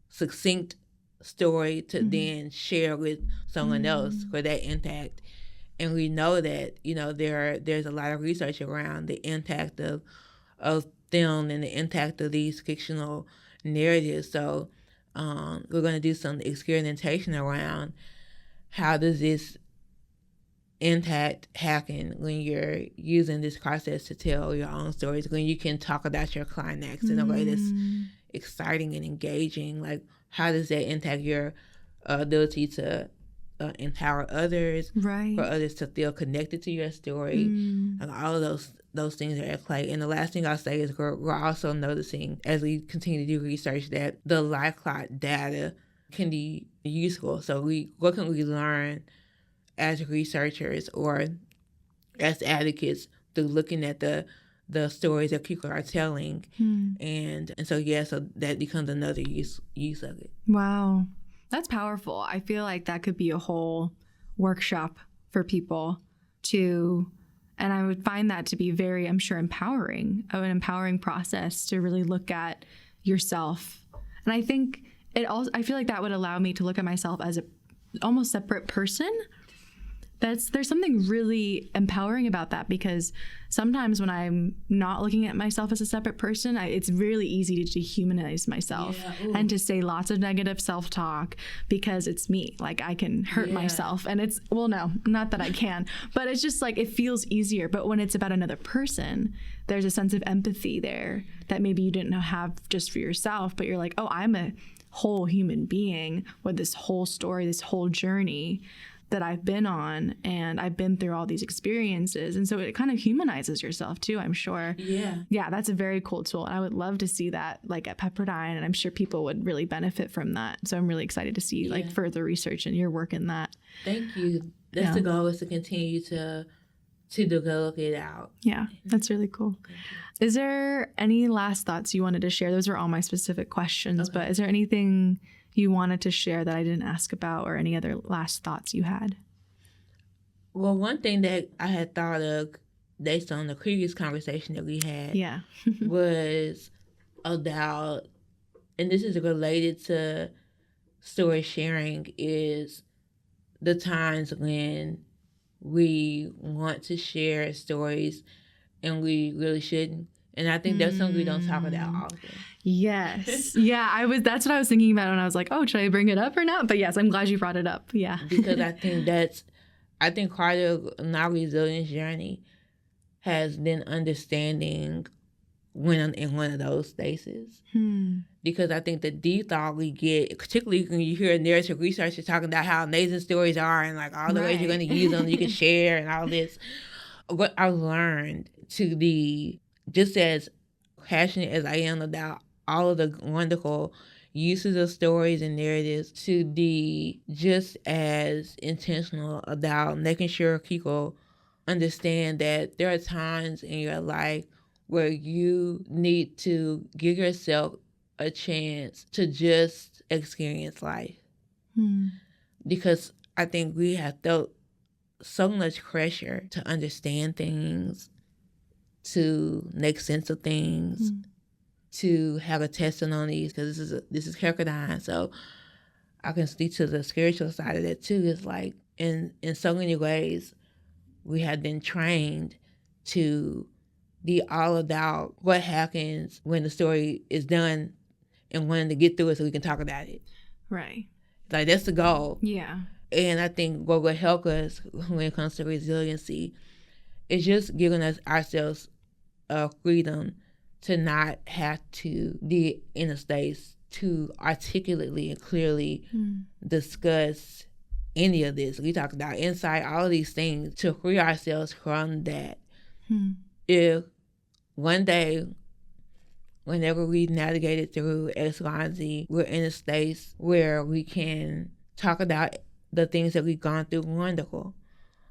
succinct story to then share with someone else for that impact. And we know that, there's a lot of research around the impact of film and the impact of these fictional narratives. So we're going to do some experimentation around how does this impact happen when you're using this process to tell your own stories, when you can talk about your climax in a way that's exciting and engaging. Like, how does that impact your ability to empower others, right, for others to feel connected to your story? And all of those things are at play. And the last thing I'll say is we're also noticing, as we continue to do research, that the life clock data can be useful. So what can we learn as researchers or as advocates through looking at the stories that people are telling? And so that becomes another use of it. Wow. That's powerful. I feel like that could be a whole workshop for people and I would find that to be very, I'm sure, an empowering process to really look at yourself. And I think I feel like that would allow me to look at myself as a almost separate person. There's something really empowering about that, because sometimes when I'm not looking at myself as a separate person, it's really easy to dehumanize myself and to say lots of negative self-talk because it's me. Like, I can hurt myself, and no, not that I can, but it's just like, it feels easier. But when it's about another person, there's a sense of empathy there that maybe you didn't have just for yourself, but you're like, oh, I'm a whole human being with this whole story, this whole journey that I've been on, and I've been through all these experiences. And so it kind of humanizes yourself too, I'm sure. Yeah, that's a very cool tool. And I would love to see that like at Pepperdine, and I'm sure people would really benefit from that. So I'm really excited to see like further research and your work in that. Thank you. That's the goal, is to continue to develop it out. Yeah, that's really cool. Is there any last thoughts you wanted to share? Those were all my specific questions, but is there anything you wanted to share that I didn't ask about, or any other last thoughts you had? Well, one thing that I had thought of based on the previous conversation that we had was about, and this is related to story sharing, is the times when we want to share stories and we really shouldn't. And I think that's something we don't talk about often. Yes. Yeah, that's what I was thinking about when I was like, oh, should I bring it up or not? But yes, I'm glad you brought it up. Yeah. Because I think part of my resilience journey has been understanding when in one of those spaces. Because I think the default we get, particularly when you hear narrative researchers talking about how amazing stories are and like all the ways you're going to use them, you can share and all this. What I've learned to be just as passionate as I am about all of the wonderful uses of stories and narratives, to be just as intentional about making sure people understand that there are times in your life where you need to give yourself a chance to just experience life. Because I think we have felt so much pressure to understand things, to make sense of things, to have a testimony, because this is Pepperdine, so I can speak to the spiritual side of that too. It's like in so many ways we have been trained to be all about what happens when the story is done and wanting to get through it so we can talk about it. Right. Like, that's the goal. Yeah. And I think what will help us when it comes to resiliency is just giving us ourselves freedom to not have to be in a space to articulately and clearly discuss any of this. We talk about insight, all of these things, to free ourselves from that. If one day, whenever we navigated through X, Y, and Z, we're in a space where we can talk about the things that we've gone through, wonderful.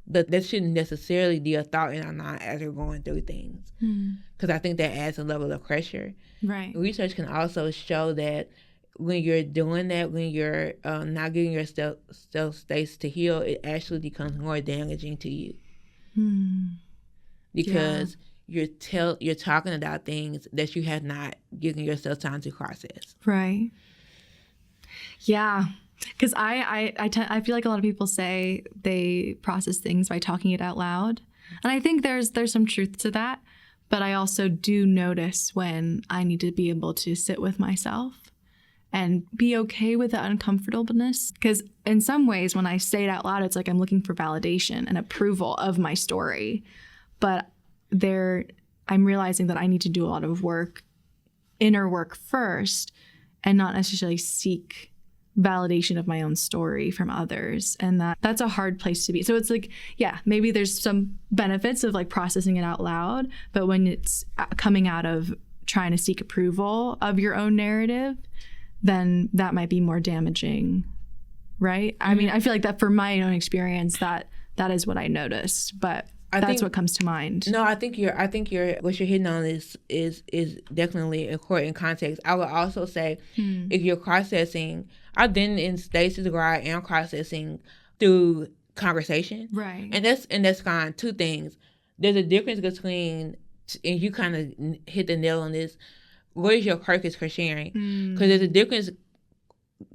But that shouldn't necessarily be a thought in our mind as we're going through things. Because I think that adds a level of pressure. Right. Research can also show that when you're doing that, when you're not giving yourself space to heal, it actually becomes more damaging to you. Because you're talking about things that you have not given yourself time to process. Right. Yeah. Because I feel like a lot of people say they process things by talking it out loud. And I think there's some truth to that. But I also do notice when I need to be able to sit with myself and be okay with the uncomfortableness. Because in some ways, when I say it out loud, it's like I'm looking for validation and approval of my story. But I'm realizing that I need to do a lot of work, inner work first, and not necessarily seek validation of my own story from others. And that's a hard place to be. So it's like, yeah, maybe there's some benefits of like processing it out loud, but when it's coming out of trying to seek approval of your own narrative, then that might be more damaging, right? I mean, I feel like that for my own experience, that is what I noticed, but I think what comes to mind. No, I think what you're hitting on is definitely important context. I would also say if you're processing, I've been in spaces where I am processing through conversation. Right. And that's fine. Two things. There's a difference between, and you kind of hit the nail on this, what is your purpose for sharing? Because there's a difference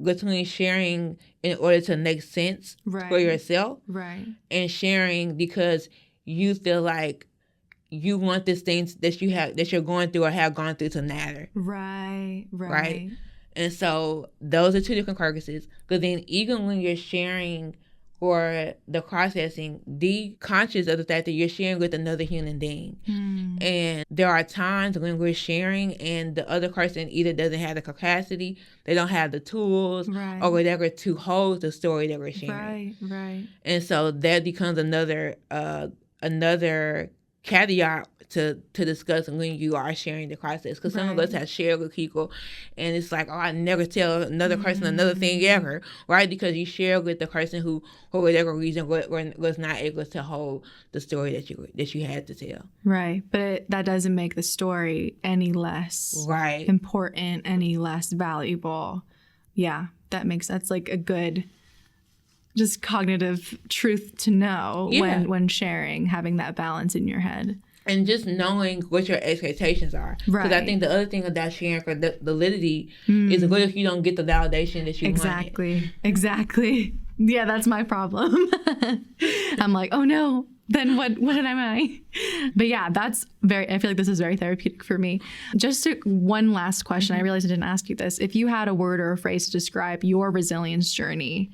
between sharing in order to make sense for yourself, right, and sharing because you feel like you want this thing that you're going through or have gone through to matter. Right. And so those are two different purposes. Because then even when you're sharing for the processing, be conscious of the fact that you're sharing with another human being. And there are times when we're sharing and the other person either doesn't have the capacity, they don't have the tools, or whatever to hold the story that we're sharing. Right. And so that becomes another caveat to discuss when you are sharing the process. Because some of us have shared with people and it's like, oh, I never tell another person another thing ever, right? Because you share with the person who, for whatever reason, was not able to hold the story that you had to tell. Right. But that doesn't make the story any less important, any less valuable. Yeah, that's like a good just cognitive truth to know when sharing, having that balance in your head. And just knowing what your expectations are. Because I think the other thing about sharing for validity is what if you don't get the validation that you want? Exactly. Yeah, that's my problem. I'm like, oh no, then what am I? But yeah, I feel like this is very therapeutic for me. Just one last question. I realized I didn't ask you this. If you had a word or a phrase to describe your resilience journey,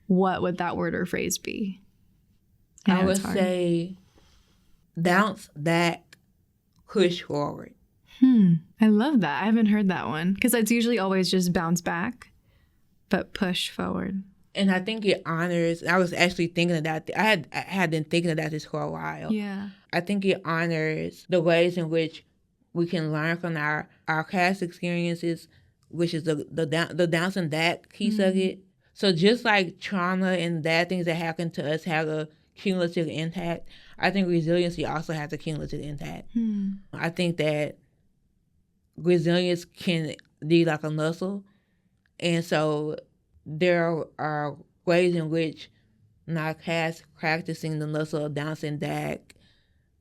what would that word or phrase be? I would say bounce back, push forward. I love that. I haven't heard that one because it's usually always just bounce back, but push forward. And I think it honors, I was actually thinking of that. I had been thinking of that this for a while. Yeah. I think it honors the ways in which we can learn from our past experiences, which is the bouncing back piece of it. So just like trauma and bad things that happen to us have a cumulative impact, I think resiliency also has a cumulative impact. I think that resilience can be like a muscle. And so there are ways in which my past practicing the muscle of bouncing back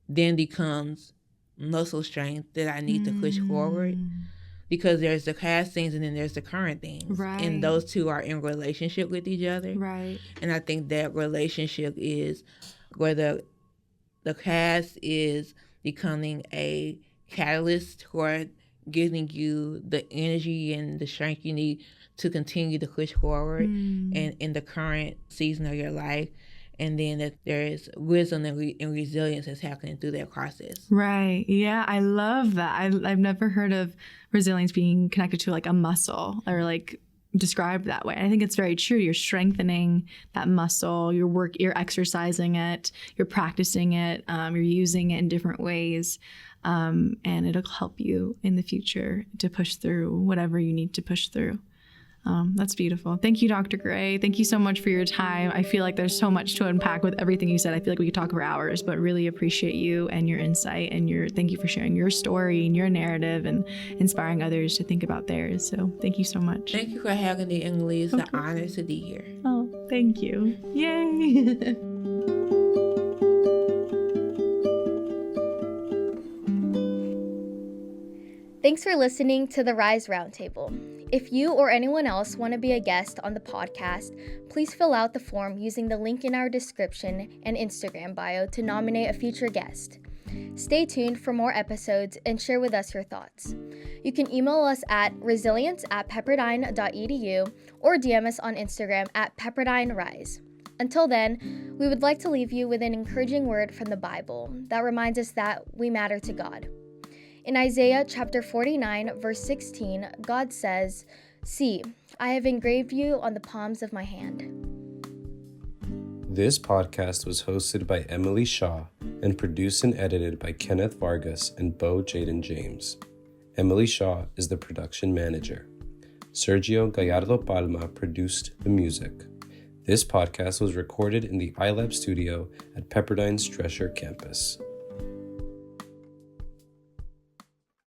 then becomes muscle strength that I need to push forward. Because there's the past things and then there's the current things. Right. And those two are in relationship with each other. Right. And I think that relationship is where the past is becoming a catalyst for giving you the energy and the strength you need to continue to push forward and in the current season of your life. And then that there is wisdom and resilience that's happening through that process. Right. Yeah, I love that. I've never heard of resilience being connected to like a muscle or like described that way. I think it's very true. You're strengthening that muscle, you're exercising it, you're practicing it, you're using it in different ways. And it'll help you in the future to push through whatever you need to push through. That's beautiful. Thank you, Dr. Gray. Thank you so much for your time. I feel like there's so much to unpack with everything you said. I feel like we could talk for hours, but really appreciate you and your insight and thank you for sharing your story and your narrative and inspiring others to think about theirs. So thank you so much. Thank you for having me, Emily. It's an honor to be here. Oh, thank you. Yay. Thanks for listening to the RISE Roundtable. If you or anyone else want to be a guest on the podcast, please fill out the form using the link in our description and Instagram bio to nominate a future guest. Stay tuned for more episodes and share with us your thoughts. You can email us at resilience@pepperdine.edu or DM us on Instagram at @PepperdineRise. Until then, we would like to leave you with an encouraging word from the Bible that reminds us that we matter to God. In Isaiah chapter 49, verse 16, God says, "See, I have engraved you on the palms of my hand." This podcast was hosted by Emily Shaw and produced and edited by Kenneth Vargas and Bo Jaden James. Emily Shaw is the production manager. Sergio Gallardo Palma produced the music. This podcast was recorded in the iLab studio at Pepperdine's Drescher campus.